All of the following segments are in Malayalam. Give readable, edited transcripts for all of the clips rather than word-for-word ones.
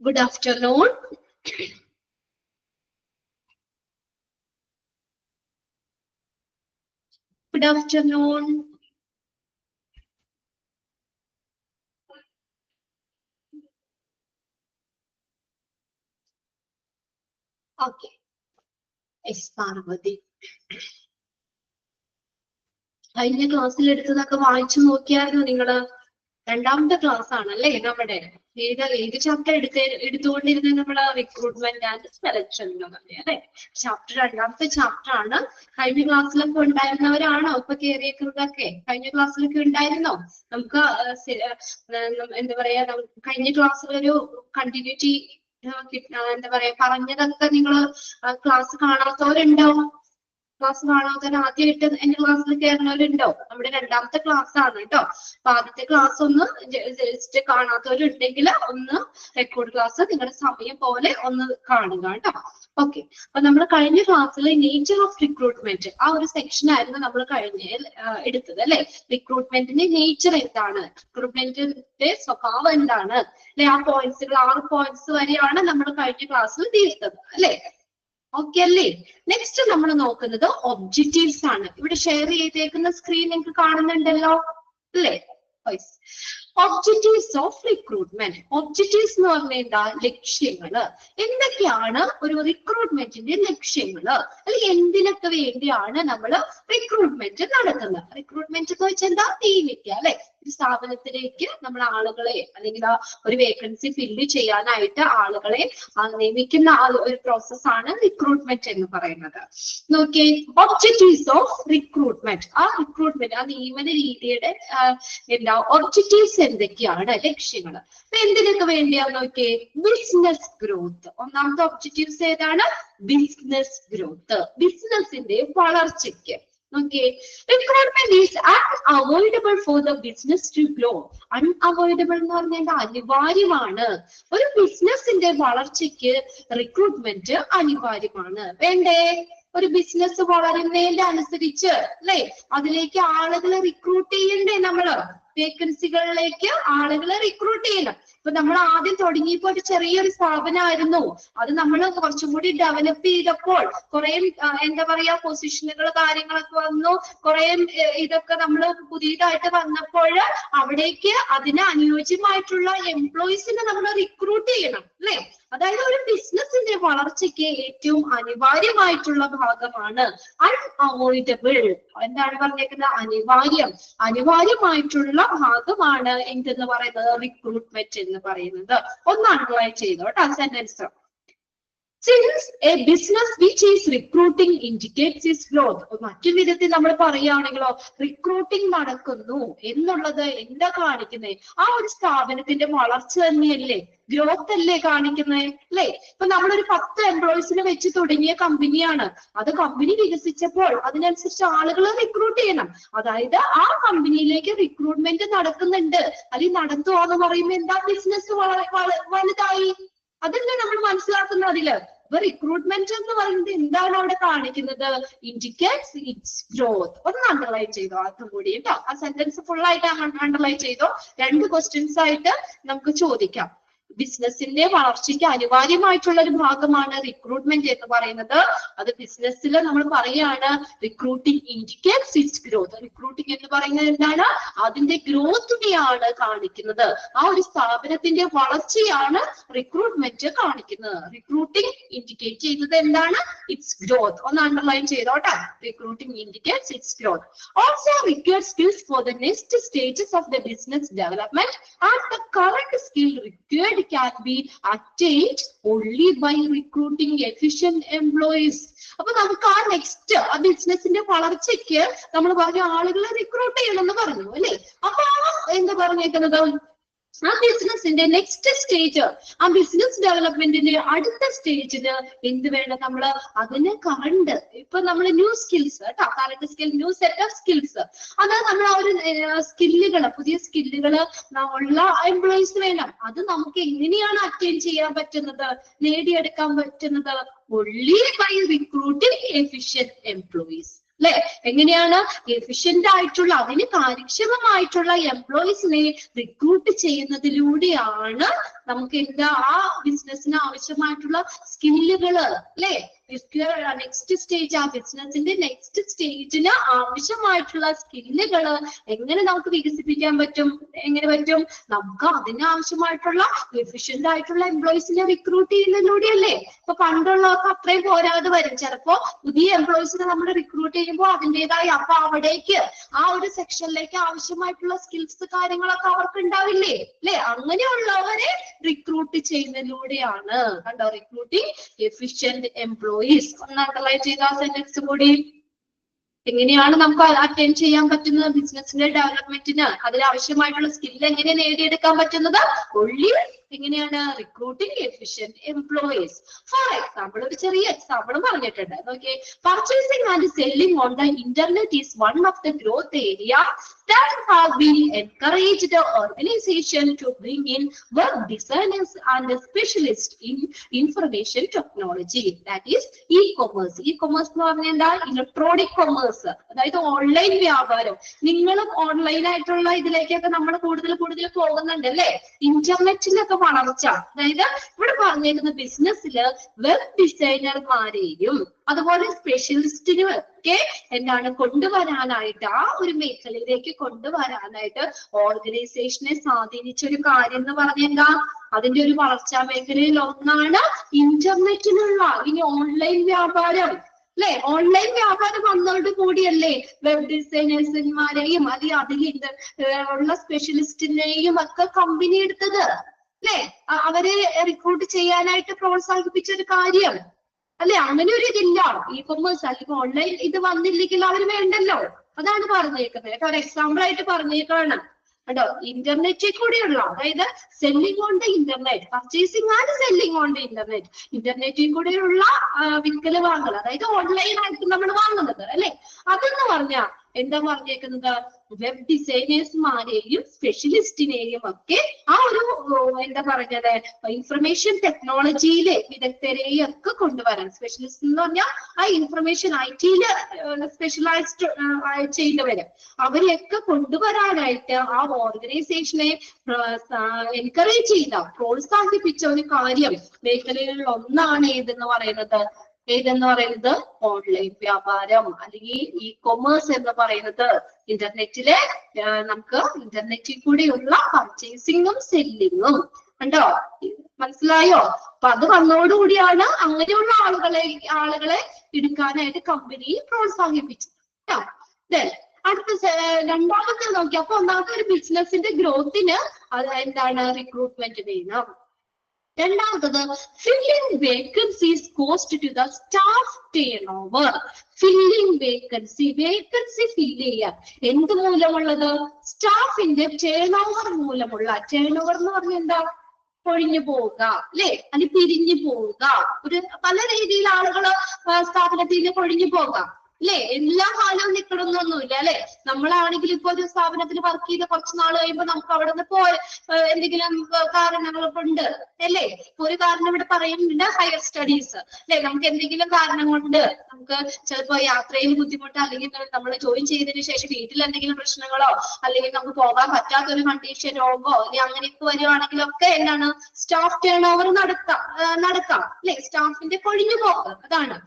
Good afternoon. Good afternoon. Okay. Yes, Parvati. കഴിഞ്ഞ ക്ലാസ്സിൽ എടുത്തതൊക്കെ വായിച്ചു നോക്കിയായിരുന്നു നിങ്ങള്? രണ്ടാമത്തെ ക്ലാസ് ആണല്ലേ നമ്മുടെ. ഏത് ചാപ്റ്റർ എടുത്തുകൊണ്ടിരുന്നത്? നമ്മള് റിക്രൂട്ട്മെന്റ് ആൻഡ് സെലക്ഷൻ അല്ലെ. രണ്ടാമത്തെ ചാപ്റ്റർ ആണ്. കഴിഞ്ഞ ക്ലാസ്സിലൊക്കെ ഉണ്ടായിരുന്നവരാണോ ഇപ്പൊ കയറിയേക്കുന്നതൊക്കെ? കഴിഞ്ഞ ക്ലാസ്സിലൊക്കെ ഉണ്ടായിരുന്നോ? നമുക്ക് എന്താ പറയാ, കഴിഞ്ഞ ക്ലാസ്സിലൊരു കണ്ടിന്യൂറ്റി എന്താ പറയാ, പറഞ്ഞതൊക്കെ നിങ്ങള് ക്ലാസ് കാണാത്തവരുണ്ടോ? ക്ലാസ് കാണാത്തവർ ആദ്യമായിട്ട് എന്റെ ക്ലാസ്സിൽ കയറുന്നവരുണ്ടോ? നമ്മുടെ രണ്ടാമത്തെ ക്ലാസ് ആണ് കേട്ടോ. അപ്പൊ ആദ്യത്തെ ക്ലാസ് ഒന്ന് ജസ്റ്റ് കാണാത്തവരുണ്ടെങ്കിൽ ഒന്ന് റെക്കോർഡ് ക്ലാസ് നിങ്ങളുടെ സമയം പോലെ ഒന്ന് കാണുക കേട്ടോ. ഓക്കെ. അപ്പൊ നമ്മൾ കഴിഞ്ഞ ക്ലാസ്സിൽ നേച്ചർ ഓഫ് റിക്രൂട്ട്മെന്റ് ആ ഒരു സെക്ഷൻ ആയിരുന്നു നമ്മൾ എടുത്തത് അല്ലെ. റിക്രൂട്ട്മെന്റിന്റെ നേച്ചർ എന്താണ്, റിക്രൂട്ട്മെന്റിന്റെ സ്വഭാവം എന്താണ് അല്ലെ, ആ പോയിന്റ്സുകൾ 6 പോയിന്റ്സ് വരെയാണ് നമ്മൾ കഴിഞ്ഞ ക്ലാസ്സിൽ തീർത്തത് അല്ലെ. ഓക്കെ അല്ലേ? നെക്സ്റ്റ് നമ്മൾ നോക്കുന്നത് ഒബ്ജക്റ്റീവ്സ് ആണ്. ഇവിടെ ഷെയർ ചെയ്തേക്കുന്ന സ്ക്രീൻ നിങ്ങൾക്ക് കാണുന്നുണ്ടല്ലോ അല്ലേ? Objectives of recruitment. ഒബ്ജക്റ്റീവ്സ് എന്ന് പറഞ്ഞാൽ എന്താ? ലക്ഷ്യങ്ങള്. എന്തൊക്കെയാണ് ഒരു റിക്രൂട്ട്മെന്റിന്റെ ലക്ഷ്യങ്ങള്, അല്ലെങ്കിൽ എന്തിനൊക്കെ വേണ്ടിയാണ് നമ്മൾ റിക്രൂട്ട്മെന്റ് നടത്തുന്നത്? റിക്രൂട്ട്മെന്റ് എന്ന് വെച്ചാൽ എന്താ? നിയമിക്കുക അല്ലെ. ഒരു സ്ഥാപനത്തിലേക്ക് നമ്മൾ ആളുകളെ, അല്ലെങ്കിൽ ഒരു വേക്കൻസി ഫില്ല് ചെയ്യാനായിട്ട് ആളുകളെ നിയമിക്കുന്ന ഒരു പ്രോസസ്സാണ് റിക്രൂട്ട്മെന്റ് എന്ന് പറയുന്നത്. നോക്കിയേ, ഒബ്ജക്റ്റീവ്സ് ഓഫ് റിക്രൂട്ട്മെന്റ്. ആ റിക്രൂട്ട്മെന്റ്, ആ നിയമന രീതിയുടെ എന്താ ഒബ്ജക്റ്റീവ്സ് എന്തൊക്കെയാണ്, ലക്ഷ്യങ്ങള്. അപ്പൊ എന്തിനൊക്കെ വേണ്ടിയാന്ന് നോക്കിയേ, ബിസിനസ് ഗ്രോത്ത്. ഒന്നാമത്തെ ഒബ്ജക്റ്റീവ്സ് ഏതാണ്? ബിസിനസ് ഗ്രോത്ത്, ബിസിനസിന്റെ വളർച്ചയ്ക്ക്. Okay, recruitment is unavoidable for the business to grow. Unavoidable എന്ന് പറഞ്ഞാൽ അനിവാര്യമാണ്. ഒരു ബിസിനസിന്റെ വളർച്ചയ്ക്ക് റിക്രൂട്ട്മെന്റ് അനിവാര്യമാണ്. വേണ്ടേ? ഒരു ബിസിനസ് വളരുന്നതിന്റെ അനുസരിച്ച് അല്ലെ, അതിലേക്ക് ആളുകളെ റിക്രൂട്ട് ചെയ്യണ്ടേ? നമ്മള് വേക്കൻസികളിലേക്ക് ആളുകളെ റിക്രൂട്ട് ചെയ്യണം. ഇപ്പൊ നമ്മൾ ആദ്യം തുടങ്ങിയപ്പോ ഒരു ചെറിയൊരു സ്ഥാപനമായിരുന്നു. അത് നമ്മൾ കുറച്ചും കൂടി ഡെവലപ്പ് ചെയ്തപ്പോൾ കുറെ എന്താ പറയാ, പൊസിഷനുകൾ കാര്യങ്ങളൊക്കെ വന്നു. കുറെ ഇതൊക്കെ നമ്മൾ പുതിയതായിട്ട് വന്നപ്പോൾ അവിടേക്ക് അതിന് അനുയോജ്യമായിട്ടുള്ള എംപ്ലോയീസിനെ നമ്മൾ റിക്രൂട്ട് ചെയ്യണം അല്ലെ. അതായത് ഒരു ബിസിനസിന്റെ വളർച്ചയ്ക്ക് ഏറ്റവും അനിവാര്യമായിട്ടുള്ള ഭാഗമാണ് അൺഅവോയ്ഡബിൾ. എന്താണ് പറഞ്ഞേക്കുന്നത്? അനിവാര്യം. അനിവാര്യമായിട്ടുള്ള ഭാഗമാണ് എന്തെന്ന് പറയുന്നത്? റിക്രൂട്ട്മെന്റ് എന്ന് പറയുന്നത്. ഒന്ന് അണ്ടർലൈൻ ചെയ്തോ കേട്ടോ sentence. Since a business which is recruiting indicates its growth. മറ്റൊരു വിധത്തിൽ നമ്മൾ പറയുകയാണെങ്കിലോ, റിക്രൂട്ടിംഗ് നടക്കുന്നു എന്നുള്ളത് എന്താ കാണിക്കുന്നത്? ആ ഒരു സ്ഥാപനത്തിന്റെ വളർച്ച തന്നെയല്ലേ, ഗ്രോത്ത് അല്ലേ കാണിക്കുന്നത് അല്ലേ. ഇപ്പൊ നമ്മളൊരു 10 എംപ്ലോയീസിനെ വെച്ച് തുടങ്ങിയ കമ്പനിയാണ്. അത് കമ്പനി വികസിച്ചപ്പോൾ അതിനനുസരിച്ച് ആളുകളെ റിക്രൂട്ട് ചെയ്യണം. അതായത് ആ കമ്പനിയിലേക്ക് റിക്രൂട്ട്മെന്റ് നടക്കുന്നുണ്ട്, അല്ലെങ്കിൽ നടത്തുക എന്ന് പറയുമ്പോൾ എന്താ? ബിസിനസ് വലുതായി. അതല്ലേ നമ്മൾ മനസ്സിലാക്കുന്നത് അതില്. അപ്പൊ റിക്രൂട്ട്മെന്റ് എന്ന് പറയുന്നത് എന്താണ് അവിടെ കാണിക്കുന്നത്? Indicates it's growth. ഒന്ന് അണ്ടർലൈൻ ചെയ്തോ അതും കൂടി കേട്ടോ. ആ സെന്റൻസ് ഫുൾ ആയിട്ട് അണ്ടർലൈൻ ചെയ്തോ. 2 ക്വസ്റ്റ്യൻസ് ആയിട്ട് നമുക്ക് ചോദിക്കാം. ബിസിനസിന്റെ വളർച്ചയ്ക്ക് അനിവാര്യമായിട്ടുള്ള ഒരു ഭാഗമാണ് റിക്രൂട്ട്മെന്റ് എന്ന് പറയുന്നത്. അത് ബിസിനസ്സിൽ നമ്മൾ പറയാണ് recruiting indicates it's growth. Recruiting എന്ന് പറയുന്നത് എന്താണ്? അതിന്റെ ഗ്രോത്തിനെയാണ് കാണിക്കുന്നത്. ആ ഒരു സ്ഥാപനത്തിന്റെ വളർച്ചയാണ് റിക്രൂട്ട്മെന്റ് കാണിക്കുന്നത്. റിക്രൂട്ടിംഗ് ഇൻഡിക്കേറ്റ് ചെയ്യുന്നത് എന്താണ്? It's growth. ഒന്ന് അണ്ടർലൈൻ ചെയ്തോട്ടെ. Recruiting indicates it's growth. Also required skills for the next stages of the business development and the current skill required can be attained only by recruiting efficient employees. അപ്പൊ നമുക്ക് ആ നെക്സ്റ്റ് ആ ബിസിനസിന്റെ വളർച്ചയ്ക്ക് നമ്മൾ പറഞ്ഞ ആളുകളെ റിക്രൂട്ട് ചെയ്യണം എന്ന് പറഞ്ഞു അല്ലെ. അപ്പൊ എന്താ പറഞ്ഞേക്കുന്നത്? ആ ബിസിനസിന്റെ നെക്സ്റ്റ് സ്റ്റേജ്, ആ ബിസിനസ് ഡെവലപ്മെന്റിന്റെ അടുത്ത സ്റ്റേജിന് എന്ത് വേണം? നമ്മള് അതിന് കറണ്ട്, ഇപ്പൊ നമ്മൾ ന്യൂ സ്കിൽസ് കേട്ടോ, current skill, new set of skills. അത് നമ്മൾ ആ ഒരു സ്കില്ലുകള്, പുതിയ സ്കില്ലുകള് ഉള്ള എംപ്ലോയീസ് വേണം. അത് നമുക്ക് എങ്ങനെയാണ് അറ്റൈൻ ചെയ്യാൻ പറ്റുന്നത്, നേടിയെടുക്കാൻ പറ്റുന്നത്? only by recruiting efficient employees. അല്ലെ? എങ്ങനെയാണ് എഫിഷ്യന്റ് ആയിട്ടുള്ള അതിന് കാര്യക്ഷമമായിട്ടുള്ള എംപ്ലോയീസിനെ റിക്രൂട്ട് ചെയ്യുന്നതിലൂടെയാണ് നമുക്ക് എന്താ ആ ബിസിനസ്സിന് ആവശ്യമായിട്ടുള്ള സ്കില്ലുകള് അല്ലെ? നെക്സ്റ്റ് സ്റ്റേജ് ആ ബിസിനസിന്റെ നെക്സ്റ്റ് സ്റ്റേജിന് ആവശ്യമായിട്ടുള്ള സ്കില്ലുകള് എങ്ങനെ നമുക്ക് വികസിപ്പിക്കാൻ പറ്റും? എങ്ങനെ പറ്റും? നമുക്ക് അതിന് ആവശ്യമായിട്ടുള്ള എഫിഷ്യന്റ് ആയിട്ടുള്ള എംപ്ലോയീസിനെ റിക്രൂട്ട് ചെയ്യുന്നതിലൂടെയല്ലേ? ഇപ്പൊ പണ്ടുള്ളവർക്ക് അത്രയും പോരാതെ വരും. ചിലപ്പോ പുതിയ എംപ്ലോയീസിനെ നമ്മൾ റിക്രൂട്ട് ചെയ്യുമ്പോൾ അതിൻ്റെതായ അപ്പൊ അവിടേക്ക് ആ ഒരു സെക്ഷനിലേക്ക് ആവശ്യമായിട്ടുള്ള സ്കിൽസ് കാര്യങ്ങളൊക്കെ അവർക്ക് ഉണ്ടാവില്ലേ? അല്ലെ? അങ്ങനെയുള്ളവരെ റിക്രൂട്ട് ചെയ്യുന്നതിലൂടെയാണ് കണ്ടോ റിക്രൂട്ടിങ് എഫിഷ്യന്റ് എംപ്ലോയീസ്. ഒന്ന് അണ്ടർലൈൻ ചെയ്ത ആ സെന്റൻസ് കൂടി. എങ്ങനെയാണ് നമുക്ക് അറ്റൻഡ് ചെയ്യാൻ പറ്റുന്നത് ബിസിനസിന്റെ ഡെവലപ്മെന്റിന്? അതിനാവശ്യമായിട്ടുള്ള സ്കിൽ എങ്ങനെ നേടിയെടുക്കാൻ പറ്റുന്നത്? ഒള്ളി എങ്ങനെയാണ്? Recruiting efficient employees. For example ഒരു ചെറിയ എക്സാമ്പിൾ പറഞ്ഞിട്ടുണ്ട്. നോക്കിയേ, purchasing and selling on the internet is one of the growth area that have been encouraged the organization to bring in web designers and specialists in information technology, that is e-commerce. E-commerce എന്ന് പറഞ്ഞാൽ എന്താ? ഇലക്ട്രോണിക് കൊമേഴ്സ്, അതായത് ഓൺലൈൻ വ്യാപാരം. നിങ്ങളും ഓൺലൈൻ ആയിട്ടുള്ള ഇതിലേക്കൊക്കെ നമ്മൾ കൂടുതൽ പോകുന്നുണ്ട് അല്ലെ? ഇന്റർനെറ്റിലൊക്കെ വളർച്ച. അതായത് ഇവിടെ പറഞ്ഞിരിക്കുന്ന ബിസിനസ്സില് വെബ് ഡിസൈനർമാരെയും അതുപോലെ സ്പെഷ്യലിസ്റ്റിനും ഒക്കെ എന്താണ് കൊണ്ടുവരാനായിട്ട് ആ ഒരു മേഖലയിലേക്ക് കൊണ്ടുവരാനായിട്ട് ഓർഗനൈസേഷനെ സ്വാധീനിച്ച ഒരു കാര്യം എന്ന് പറഞ്ഞാൽ അതിന്റെ ഒരു വളർച്ചാ മേഖലയിൽ ഒന്നാണ് ഇന്റർനെറ്റിനുള്ള ഇനി ഓൺലൈൻ വ്യാപാരം അല്ലെ? ഓൺലൈൻ വ്യാപാരം വന്നതോട് കൂടിയല്ലേ വെബ് ഡിസൈനേഴ്സുമാരെയും അതിൽ ഉള്ള സ്പെഷ്യലിസ്റ്റിനെയും ഒക്കെ കമ്പനി എടുത്തത് അല്ലെ? അവരെ റിക്രൂട്ട് ചെയ്യാനായിട്ട് പ്രോത്സാഹിപ്പിച്ച ഒരു കാര്യം അല്ലെ? അങ്ങനെ ഒരു ഇതില്ല. ഇ കൊമേഴ്സ് അല്ലെങ്കിൽ ഓൺലൈൻ ഇത് വന്നില്ലെങ്കിൽ അവർ വേണ്ടല്ലോ. അതാണ് പറഞ്ഞേക്കുന്നത്. ഒരു എക്സാമ്പിൾ ആയിട്ട് പറഞ്ഞേക്കാണ് കേട്ടോ. ഇന്റർനെറ്റിൽ കൂടെയുള്ള, അതായത് selling on the internet, purchasing and selling on the internet, ഇന്റർനെറ്റിൽ കൂടെയുള്ള വിൽക്കല് വാങ്ങൽ, അതായത് ഓൺലൈൻ ആയിട്ട് നമ്മൾ വാങ്ങുന്നത് അല്ലെ? അതെന്ന് പറഞ്ഞാൽ എന്താ പറഞ്ഞേക്കുന്നത്? വെബ് ഡിസൈനേഴ്സുമാരെയും സ്പെഷ്യലിസ്റ്റിനെയും ഒക്കെ ആ ഒരു എന്താ പറഞ്ഞത് ഇൻഫർമേഷൻ ടെക്നോളജിയിലെ വിദഗ്ധരെയും ഒക്കെ കൊണ്ടുവരാൻ. സ്പെഷ്യലിസ്റ്റ് എന്ന് പറഞ്ഞാൽ ആ ഇൻഫർമേഷൻ IT-ല് സ്പെഷ്യലൈസ്ഡ് ചെയ്യുന്നവര് അവരെയൊക്കെ കൊണ്ടുവരാനായിട്ട് ആ ഓർഗനൈസേഷനെ എൻകറേജ് ചെയ്ത പ്രോത്സാഹിപ്പിച്ച ഒരു കാര്യം മേഖലകളിൽ ഒന്നാണ് ഏതെന്ന് പറയുന്നത് ഓൺലൈൻ വ്യാപാരം അല്ലെങ്കിൽ ഇ കൊമേഴ്സ് എന്ന് പറയുന്നത്. ഇന്റർനെറ്റിലെ നമുക്ക് ഇന്റർനെറ്റിൽ കൂടെയുള്ള പർച്ചേസിങ്ങും സെല്ലിങ്ങും കണ്ടോ? മനസ്സിലായോ? അപ്പൊ അത് വന്നതോടുകൂടിയാണ് അങ്ങനെയുള്ള ആളുകളെ എടുക്കാനായിട്ട് കമ്പനി പ്രോത്സാഹിപ്പിച്ചത്. അടുത്ത രണ്ടാമത്തെ നോക്കി. അപ്പൊ ഒന്നാമത്തെ ഒരു ബിസിനസിന്റെ ഗ്രോത്തിന് അത് എന്താണ്? റിക്രൂട്ട്മെന്റ് വേണം. രണ്ടാമത്തത് filling vacancies cost to the staff turn over. Filling vacancy fill ചെയ്യുക എന്ത് മൂലമുള്ളത്? സ്റ്റാഫിന്റെ ടേൺ ഓവർ മൂലമുള്ള. ടേൺ ഓവർ എന്ന് പറഞ്ഞാൽ എന്താ? കൊഴിഞ്ഞു പോവുക അല്ലെ? അല്ലെങ്കിൽ പിരിഞ്ഞു പോവുക. ഒരു പല രീതിയിൽ ആളുകള് സ്ഥാപനത്തിൽ നിന്ന് കൊഴിഞ്ഞു പോകാം അല്ലെ? എല്ലാ കാലവും നിൽക്കണമെന്നൊന്നുമില്ല അല്ലെ? നമ്മളാണെങ്കിൽ ഇപ്പൊ ഒരു സ്ഥാപനത്തിൽ വർക്ക് ചെയ്ത് കുറച്ച് നാൾ കഴിയുമ്പോൾ നമുക്ക് അവിടെ നിന്ന് എന്തെങ്കിലും കാരണങ്ങളൊക്കെ ഉണ്ട് അല്ലേ? ഒരു കാരണം ഇവിടെ പറയുന്നുണ്ട്, ഹയർ സ്റ്റഡീസ് അല്ലെ? നമുക്ക് എന്തെങ്കിലും കാരണം കൊണ്ട് നമുക്ക് ചിലപ്പോ യാത്രയിൽ ബുദ്ധിമുട്ട്, അല്ലെങ്കിൽ നമ്മൾ ജോയിൻ ചെയ്തതിനു ശേഷം വീട്ടിൽ എന്തെങ്കിലും പ്രശ്നങ്ങളോ, അല്ലെങ്കിൽ നമുക്ക് പോകാൻ പറ്റാത്തൊരു കണ്ടീഷൻ, രോഗമോ അല്ലെങ്കിൽ അങ്ങനെയൊക്കെ വരുവാണെങ്കിലൊക്കെ എന്താണ്? സ്റ്റാഫ് ടേൺ ഓവർ നടക്കാം അല്ലെ? സ്റ്റാഫിന്റെ കൊഴിഞ്ഞു പോക്ക്. അതാണ്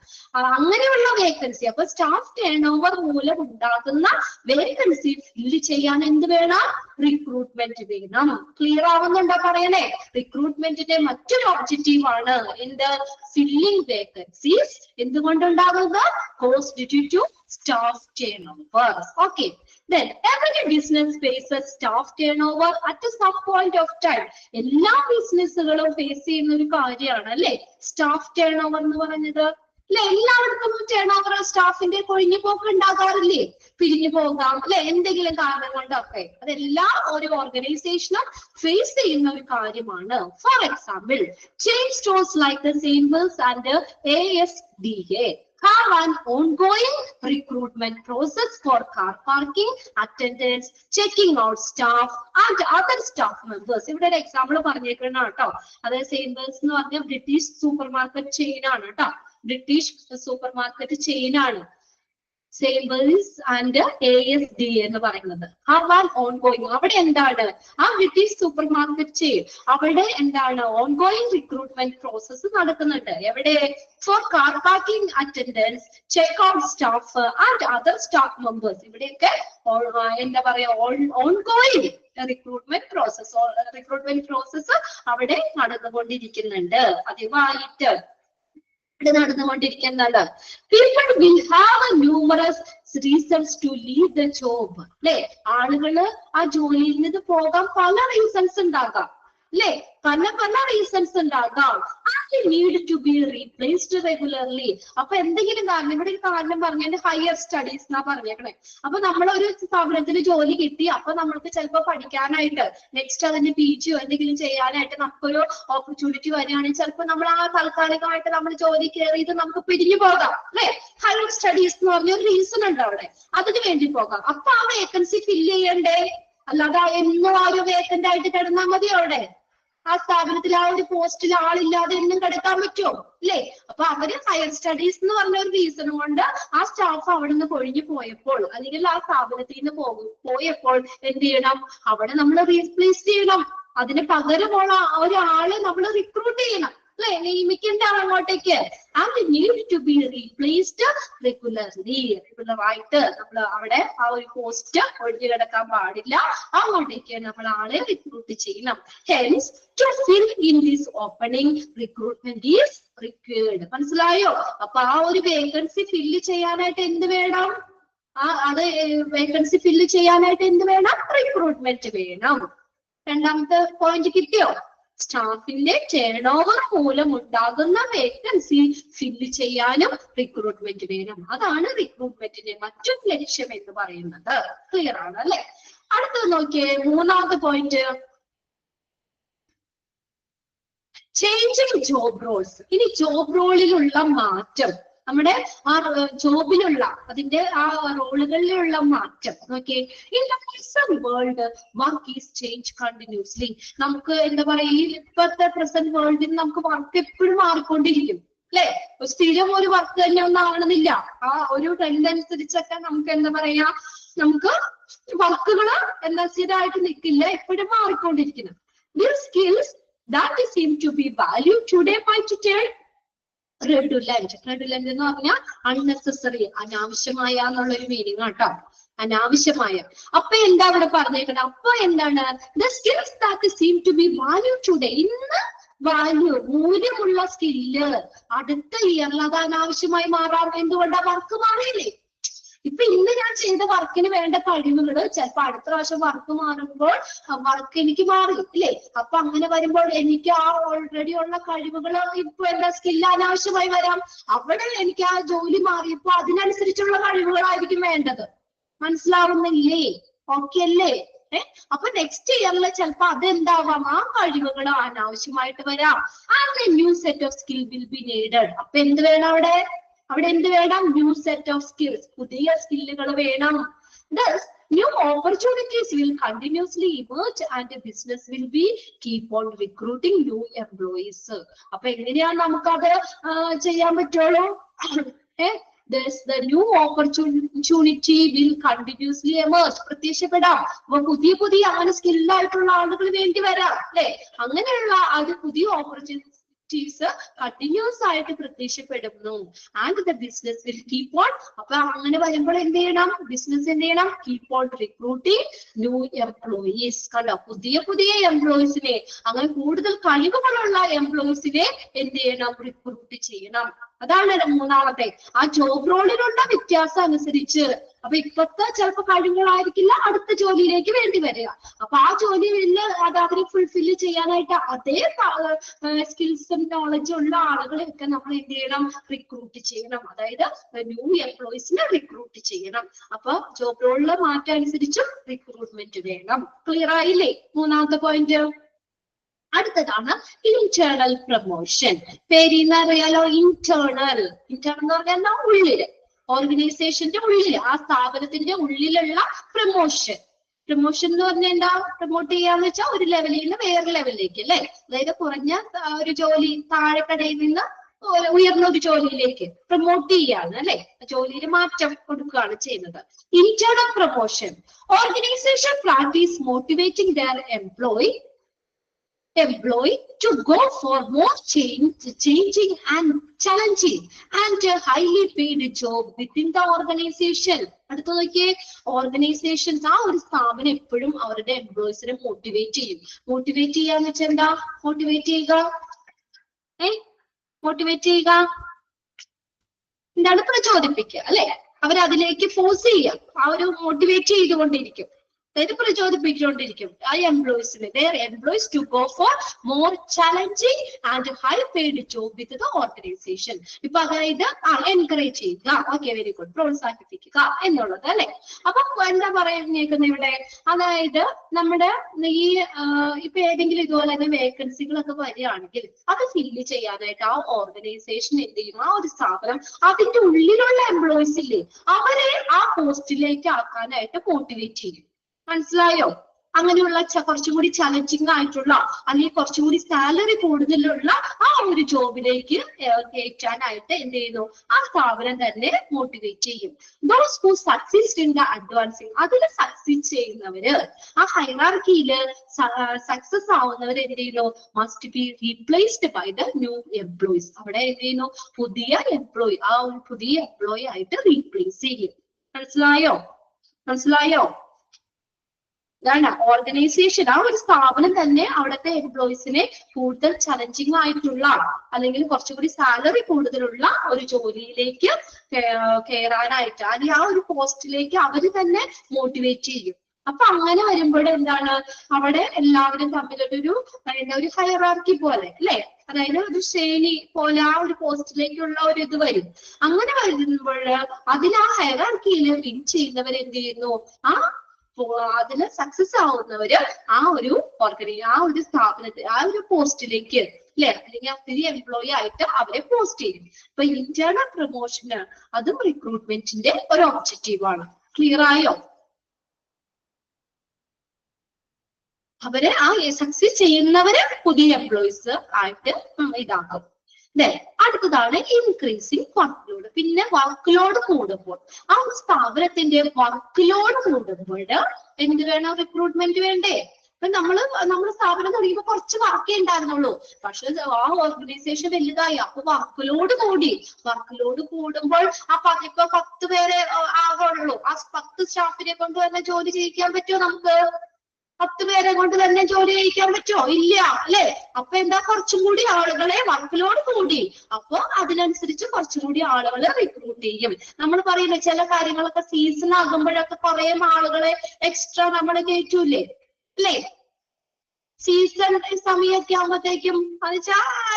അങ്ങനെയുള്ള വേക്കൻസി. അപ്പൊ സ്റ്റാഫ് ടേൺ ഓവർ മൂലം ഉണ്ടാകുന്ന വേക്കൻസി ഫില്ല് ചെയ്യാൻ എന്ത് വേണം? റിക്രൂട്ട്മെന്റ് വേണം. ക്ലിയർ ആവുന്നുണ്ടോ പറയണേ? റിക്രൂട്ട്മെന്റിന്റെ മറ്റൊരു ഒബ്ജക്റ്റീവ് ആണ് എന്ത്? Filling vacancies. എന്തുകൊണ്ടുണ്ടാകുന്നത്? Cost due to staff turn over. Okay. Then every business faces staff turnover at some point of time. എല്ലാ ബിസിനസ്സുകളും ഫേസ് ചെയ്യുന്ന ഒരു കാര്യമാണ് അല്ലെ സ്റ്റാഫ് ടേൺ ഓവർ എന്ന് പറയുന്നത് അല്ലെ? എല്ലായിടത്തും ടേൺ ഓവർ സ്റ്റാഫിന്റെ കൊഴിഞ്ഞു പോക്ക് ഉണ്ടാകാറില്ലേ? പിരിഞ്ഞു പോകാം അല്ലെ? എന്തെങ്കിലും കാരണം കൊണ്ടൊക്കെ. അതെല്ലാം ഒരു ഓർഗനൈസേഷനും ഫേസ് ചെയ്യുന്ന ഒരു കാര്യമാണ്. For example, chain stores like the Sainsbury's and ASDA have an ongoing recruitment process for car parking attendants, checking out staff and other staff members. ഇവിടെ ഒരു എക്സാമ്പിൾ പറഞ്ഞേക്കണം കേട്ടോ. അതായത് സെയിൻവേഴ്സ് എന്ന് പറഞ്ഞാൽ ബ്രിട്ടീഷ് സൂപ്പർ മാർക്കറ്റ് ചെയിൻ ആണ് കേട്ടോ. ബ്രിട്ടീഷ് സൂപ്പർ മാർക്കറ്റ് ചെയിൻ ആണ്. സേബേഴ്സ് ആൻഡ് ASD എന്ന് പറയുന്നത്. ഹാവ് ആൻ ഓൺഗോയിങ്, അവിടെ എന്താണ് ആ ബ്രിട്ടീഷ് സൂപ്പർ മാർക്കറ്റ് ചെയിൻ അവിടെ എന്താണ് ഓൺഗോയിങ് റിക്രൂട്ട്മെന്റ് പ്രോസസ് നടക്കുന്നുണ്ട്. എവിടെ? For car parking attendance, check out staff and other staff members. ഇവിടെയൊക്കെ എന്താ പറയാ ഓൺഗോയിങ് റിക്രൂട്ട്മെന്റ് പ്രോസസ് അവിടെ നടന്നുകൊണ്ടിരിക്കുന്നുണ്ട്. പതിവായിട്ട് നടന്നുകൊണ്ടിരിക്കുന്നത്. People will have numerous reasons to leave the job. അല്ലെ, ആളുകള് ആ ജോലിയിൽ നിന്ന് പോകാൻ പല റീസൺസ് ഉണ്ടാകാം. അല്ലെ, പല റീസൺസ് ഉണ്ടാകാം. Need to be replaced regularly. അപ്പൊ എന്തെങ്കിലും കാരണം, ഇവിടെ ഒരു കാരണം പറഞ്ഞാൽ ഹയർ സ്റ്റഡീസ് എന്നാ പറഞ്ഞേക്കണേ. അപ്പൊ നമ്മളൊരു സ്ഥാപനത്തിൽ ജോലി കിട്ടി, അപ്പൊ നമ്മൾക്ക് ചിലപ്പോൾ പഠിക്കാനായിട്ട് നെക്സ്റ്റ് അതിന്റെ PG എന്തെങ്കിലും ചെയ്യാനായിട്ട് നമുക്കൊരു ഓപ്പർച്യൂണിറ്റി വരികയാണെങ്കിൽ ചിലപ്പോൾ നമ്മൾ ആ താൽക്കാലികമായിട്ട് നമ്മൾ ജോലി കയറിയത് നമുക്ക് പിരിഞ്ഞു പോകാം. അല്ലെ, ഹയർ സ്റ്റഡീസ് എന്ന് പറഞ്ഞ ഒരു റീസൺ ഉണ്ട് അവിടെ, അതിന് വേണ്ടി പോകാം. അപ്പൊ ആ വേക്കൻസി ഫില്ല് ചെയ്യണ്ടേ? അല്ലാതെ എന്നും ആ ഒരു വേക്കന്റ് ആയിട്ട് കിടന്നാൽ മതി അവിടെ? ആ സ്ഥാപനത്തിൽ ആ ഒരു പോസ്റ്റിൽ ആളില്ലാതെ എന്നും കിടക്കാൻ പറ്റുമോ? അല്ലേ? അപ്പൊ അവര് ഹയർ സ്റ്റഡീസ് എന്ന് പറഞ്ഞ ഒരു റീസൺ കൊണ്ട് ആ സ്റ്റാഫ് അവിടെ നിന്ന് കൊഴിഞ്ഞു പോയപ്പോൾ, അല്ലെങ്കിൽ ആ സ്ഥാപനത്തിൽ നിന്ന് പോയപ്പോൾ എന്ത് ചെയ്യണം? അവിടെ നമ്മൾ റീപ്ലേസ് ചെയ്യണം. അതിന് പകരമുള്ള ഒരാളെ നമ്മൾ റിക്രൂട്ട് ചെയ്യണം. അല്ലെ, നിയമിക്കേണ്ട അങ്ങോട്ടേക്ക്. And need to be replaced regularly. റെഗുലറായിട്ട് നമ്മൾ അവിടെ ആ ഒരു പോസ്റ്റ് ഒഴിഞ്ഞു കിടക്കാൻ പാടില്ല. അങ്ങോട്ടേക്ക് നമ്മൾ ആളെ റിക്രൂട്ട് ചെയ്യണം. Hence to fill in this opening recruitment is required. മനസ്സിലായോ? അപ്പൊ ആ ഒരു വേക്കൻസി ഫില്ല് ചെയ്യാനായിട്ട് എന്ത് വേണം? അത് വേക്കൻസി ഫില്ല് ചെയ്യാനായിട്ട് എന്ത് വേണം? റിക്രൂട്ട്മെന്റ് വേണം. രണ്ടാമത്തെ പോയിന്റ് കിട്ടിയോ? സ്റ്റാഫിന്റെ ടേൺ ഓവർ മൂലം ഉണ്ടാകുന്ന വേക്കൻസി ഫില്ല് ചെയ്യാനും റിക്രൂട്ട്മെന്റ് വേണം. അതാണ് റിക്രൂട്ട്മെന്റിന്റെ മറ്റൊരു ലക്ഷ്യം എന്ന് പറയുന്നത്. ക്ലിയർ ആണ് അല്ലെ? അടുത്തത് നോക്കിയേ, മൂന്നാമത്തെ പോയിന്റ്, ചേഞ്ചിങ് ജോബ് റോൾസ്. ഇനി ജോബ് റോളിലുള്ള മാറ്റം, നമ്മുടെ ആ ജോബിലുള്ള അതിന്റെ ആ റോളുകളിലുള്ള മാറ്റം നോക്കിയേ. In the present world work is change continuously. നമുക്ക് എന്താ പറയാ, ഈ ഇപ്പോഴത്തെ പ്രസന്റ് വേൾഡിൽ നമുക്ക് വർക്ക് എപ്പോഴും മാറിക്കൊണ്ടിരിക്കും. അല്ലെ, സ്ഥിരം ഒരു വർക്ക് തന്നെ ഒന്നും ആവണമെന്നില്ല. ആ ഒരു ട്രെൻഡ് അനുസരിച്ചൊക്കെ നമുക്ക് എന്താ പറയാ, നമുക്ക് വർക്കുകള് എന്താ സ്ഥിരമായിട്ട് നിൽക്കില്ല, എപ്പോഴും മാറിക്കൊണ്ടിരിക്കണം. These skills that seem to be valued today might turn redundant. Redundant എന്ന് പറഞ്ഞാൽ അൺനെസസറി, അനാവശ്യമായ എന്നുള്ളൊരു മീനിങ് ആട്ടോ. അനാവശ്യമായ. അപ്പൊ എന്താ ഇവിടെ പറഞ്ഞേക്കുന്നത്? അപ്പൊ എന്താണ്? The skills that seem to be valued today, ഇന്ന് മൂല്യമുള്ള സ്കില്ല് അടുത്ത ഇയറിൽ അത് അനാവശ്യമായി മാറാം. എന്തുകൊണ്ടാ? വർക്ക് മാറിയില്ലേ? ഇപ്പൊ ഇന്ന് ഞാൻ ചെയ്ത വർക്കിന് വേണ്ട കഴിവുകള് ചിലപ്പോ അടുത്ത പ്രാവശ്യം വർക്ക് മാറുമ്പോൾ വർക്ക് എനിക്ക് മാറി ഇല്ലേ? അപ്പൊ അങ്ങനെ വരുമ്പോൾ എനിക്ക് ആ ഓൾറെഡി ഉള്ള കഴിവുകൾ ഇപ്പൊ എന്താ സ്കില്ല് അനാവശ്യമായി വരാം. അവിടെ എനിക്ക് ആ ജോലി മാറിയപ്പോ അതിനനുസരിച്ചുള്ള കഴിവുകളായിരിക്കും വേണ്ടത്. മനസ്സിലാവുന്നില്ലേ? ഓക്കെ അല്ലേ? അപ്പൊ നെക്സ്റ്റ് ഇയറിൽ ചിലപ്പോ അതെന്താവാം, ആ കഴിവുകൾ അനാവശ്യമായിട്ട് വരാം. And new set of skill will be needed. അപ്പൊ എന്ത് വേണം അവിടെ? അവിടെ എന്ത് വേണം? ന്യൂ സെറ്റ് ഓഫ് സ്കിൽസ്, പുതിയ സ്കില്ലുകൾ വേണം. Thus, new opportunities will continuously emerge and the business will be keep on recruiting new employees. അപ്പൊ എങ്ങനെയാണ് നമുക്കത് ചെയ്യാൻ പറ്റുള്ളൂ? The new opportunity will continuously emerge. പ്രത്യക്ഷപ്പെടാം. അപ്പൊ പുതിയ അങ്ങനെ സ്കില്ലായിട്ടുള്ള ആളുകൾ വേണ്ടി വരാം അല്ലെ? അങ്ങനെയുള്ള അത് പുതിയ ഓപ്പർച്യൂണിറ്റീസ് കണ്ടിന്യൂസ് ആയിട്ട് പ്രത്യക്ഷപ്പെടുന്നു. And the business will keep on. അപ്പൊ അങ്ങനെ വരുമ്പോൾ എന്ത് ചെയ്യണം? ബിസിനസ് എന്ത് ചെയ്യണം? Keep on recruiting new employees. കണ്ടോ? പുതിയ എംപ്ലോയീസിനെ, അങ്ങനെ കൂടുതൽ കഴിവുകളുള്ള എംപ്ലോയീസിനെ എന്ത് ചെയ്യണം? റിക്രൂട്ട് ചെയ്യണം. അതാണ് മൂന്നാമത്തെ. ആ ജോബ് റോളിലുള്ള വ്യത്യാസം അനുസരിച്ച്, അപ്പൊ ഇപ്പത്തെ ചിലപ്പോ കഴിവുകളായിരിക്കില്ല അടുത്ത ജോലിയിലേക്ക് വേണ്ടി വരിക. അപ്പൊ ആ ജോലിയിൽ അത് അവരെ ഫുൾഫില്ല് ചെയ്യാനായിട്ട് അതേ സ്കിൽസും നോളജും ഉള്ള ആളുകളെയൊക്കെ നമ്മൾ എന്ത് ചെയ്യണം? റിക്രൂട്ട് ചെയ്യണം. അതായത് ന്യൂ എംപ്ലോയീസിനെ റിക്രൂട്ട് ചെയ്യണം. അപ്പൊ ജോബ് റോളിലെ മാറ്റം അനുസരിച്ചും റിക്രൂട്ട്മെന്റ് വേണം. ക്ലിയർ ആയില്ലേ? മൂന്നാമത്തെ പോയിന്റ്. അടുത്തതാണ് ഇന്റേണൽ പ്രൊമോഷൻ. പേരിന്ന് അറിയാലോ, ഇന്റേണൽ എന്ന് പറഞ്ഞാൽ ഉള്ളില്, ഓർഗനൈസേഷന്റെ ഉള്ളിൽ, ആ സ്ഥാപനത്തിന്റെ ഉള്ളിലുള്ള പ്രൊമോഷൻ. പ്രൊമോഷൻ എന്ന് പറഞ്ഞാൽ എന്താ? പ്രൊമോട്ട് ചെയ്യാന്ന് വെച്ചാൽ ഒരു ലെവലിൽ നിന്ന് വേറെ ലെവലിലേക്ക് അല്ലെ? അതായത് കുറഞ്ഞ ഒരു ജോലി താഴെക്കടയിൽ നിന്ന് ഉയർന്ന ഒരു ജോലിയിലേക്ക് പ്രൊമോട്ട് ചെയ്യാണ് അല്ലെ, ജോലിയിൽ മാറ്റം കൊടുക്കുകയാണ് ചെയ്യുന്നത്. Internal promotion, organisation practice motivating their employee to go for more changing and challenging and a highly paid job within the organization. അടുത്ത നോക്കിയേ, ഓർഗനൈസേഷൻസ് ആ ഒരു സ്ഥാപനം എപ്പോഴും അവരുടെ എംപ്ലോയീസിനെ മോട്ടിവേറ്റ് ചെയ്യും. മോട്ടിവേറ്റ് ചെയ്യാന്ന് വെച്ചാൽ എന്താ? മോട്ടിവേറ്റ് ചെയ്യുക, മോട്ടിവേറ്റ് ചെയ്യുക എന്താണ്? പ്രചോദിപ്പിക്കുക അല്ലെ, അവരതിലേക്ക് ഫോഴ്സ് ചെയ്യുക, ആ ഒരു മോട്ടിവേറ്റ് ചെയ്തുകൊണ്ടിരിക്കും, അതായത് പ്രചോദിപ്പിച്ചുകൊണ്ടിരിക്കും ആ എംപ്ലോയീസിനെ, their employees to go for more challenging and high paid job with the organization. ഇപ്പൊ അതായത് എൻകറേജ് ചെയ്യുക, ഓക്കെ വെരി ഗുഡ്, പ്രോത്സാഹിപ്പിക്കുക എന്നുള്ളത് അല്ലെ. അപ്പൊ എന്താ പറയുന്നേക്കുന്നത് ഇവിടെ? അതായത് നമ്മുടെ ഈ ഇപ്പൊ ഏതെങ്കിലും ഇതുപോലെ തന്നെ വേക്കൻസികളൊക്കെ വരികയാണെങ്കിൽ അത് ഫില്ല് ചെയ്യാനായിട്ട് ആ ഓർഗനൈസേഷൻ എന്ത് ചെയ്യും? ആ ഒരു സ്ഥാപനം അതിന്റെ ഉള്ളിലുള്ള എംപ്ലോയീസ് ഇല്ലേ, അവരെ ആ പോസ്റ്റിലേക്ക് ആക്കാനായിട്ട് മോട്ടിവേറ്റ് ചെയ്യും. മനസ്സിലായോ? അങ്ങനെയുള്ള കുറച്ചും കൂടി ചലഞ്ചിങ് ആയിട്ടുള്ള അല്ലെങ്കിൽ കുറച്ചും കൂടി സാലറി കൂടുതലുള്ള ആ ഒരു ജോബിലേക്ക് കയറ്റാനായിട്ട് എന്ത് ചെയ്യുന്നു? ആ സ്ഥാപനം തന്നെ മോട്ടിവേറ്റ് ചെയ്യും. Those who succeed in the advancing, അതിൽ സക്സീഡ് ചെയ്യുന്നവര്, ആ ഹൈറാർക്കിയില് സക്സസ് ആവുന്നവർ എന്ത് ചെയ്യുന്നു? Must be replaced by the new employees. അവിടെ എന്ത് ചെയ്യുന്നു? പുതിയ എംപ്ലോയി, ആ ഒരു പുതിയ എംപ്ലോയി ആയിട്ട് റീപ്ലേസ് ചെയ്യും. മനസ്സിലായോ? മനസ്സിലായോ? ഇതാണ് ഓർഗനൈസേഷൻ, ആ ഒരു സ്ഥാപനം തന്നെ അവിടുത്തെ എംപ്ലോയീസിനെ കൂടുതൽ ചലഞ്ചിങ് ആയിട്ടുള്ള അല്ലെങ്കിൽ കുറച്ചുകൂടി സാലറി കൂടുതലുള്ള ഒരു ജോലിയിലേക്ക് കയറാനായിട്ട് അല്ലെങ്കിൽ ആ ഒരു പോസ്റ്റിലേക്ക് അവര് തന്നെ മോട്ടിവേറ്റ് ചെയ്യും. അപ്പൊ അങ്ങനെ വരുമ്പോൾ എന്താണ്? അവിടെ എല്ലാവരും തമ്മിലൊരു ഒരു ഹൈറാർക്കി പോലെ അല്ലെ, അതായത് ഒരു ശ്രേണി പോലെ ആ ഒരു പോസ്റ്റിലേക്കുള്ള ഒരു ഇത് വരും. അങ്ങനെ വരുമ്പോൾ അതിൽ ആ ഹൈറാർക്കിയിൽ വിൻ ചെയ്യുന്നവർ എന്ത് ചെയ്യുന്നു? അതിന് സക്സസ് ആവുന്നവര് ആ ഒരു ആ ഒരു സ്ഥാപനത്തിൽ ആ ഒരു പോസ്റ്റിലേക്ക് അല്ലെ, അല്ലെങ്കിൽ ആ പുതിയ എംപ്ലോയി ആയിട്ട് അവരെ പോസ്റ്റ് ചെയ്യും. അപ്പൊ ഇന്റേണൽ പ്രൊമോഷന് അതും റിക്രൂട്ട്മെന്റിന്റെ ഒരു ഒബ്ജക്റ്റീവ് ആണ്. ക്ലിയർ ആയോ? അവര് ആ സക്സസ് ചെയ്യുന്നവര് പുതിയ എംപ്ലോയീസ് ആയിട്ട് ഇതാക്കും. അടുത്തതാണ് ഇൻക്രീസിങ് വർക്ക് ലോഡ്. പിന്നെ വർക്ക് ലോഡ് കൂടുമ്പോൾ, ആ ഒരു സ്ഥാപനത്തിന്റെ വർക്ക് ലോഡ് കൂടുമ്പോൾ എന്ത് വേണം? റിക്രൂട്ട്മെന്റ് വേണ്ടേ? അപ്പൊ നമ്മള് സ്ഥാപനം തുടങ്ങിയപ്പോ കുറച്ച് വർക്കേ ഉണ്ടായിരുന്നുള്ളൂ, പക്ഷെ ആ ഓർഗനൈസേഷൻ വലുതായി, അപ്പൊ വർക്ക് ലോഡ് കൂടി. വർക്ക് ലോഡ് കൂടുമ്പോൾ ഇപ്പൊ 10 പേരെ ആകുള്ളൂ, ആ 10 സ്റ്റാഫിനെ കൊണ്ട് തന്നെ ജോലി ചെയ്യിക്കാൻ പറ്റുമോ? നമുക്ക് 10 പേരെ കൊണ്ട് തന്നെ ജോലി ചെയ്യിക്കാൻ പറ്റുമോ? ഇല്ല അല്ലെ. അപ്പൊ എന്താ? കുറച്ചും കൂടി ആളുകളെ, വർക്ക് ലോഡ് കൂടി, അപ്പൊ അതിനനുസരിച്ച് കുറച്ചും കൂടി ആളുകളെ റിക്രൂട്ട് ചെയ്യും. നമ്മൾ പറയില്ല, ചില കാര്യങ്ങളൊക്കെ സീസൺ ആകുമ്പോഴൊക്കെ കുറെ ആളുകളെ എക്സ്ട്രാ നമ്മൾ കയറ്റൂലേ അല്ലേ? സീസൺ സമയമൊക്കെ ആകുമ്പോഴത്തേക്കും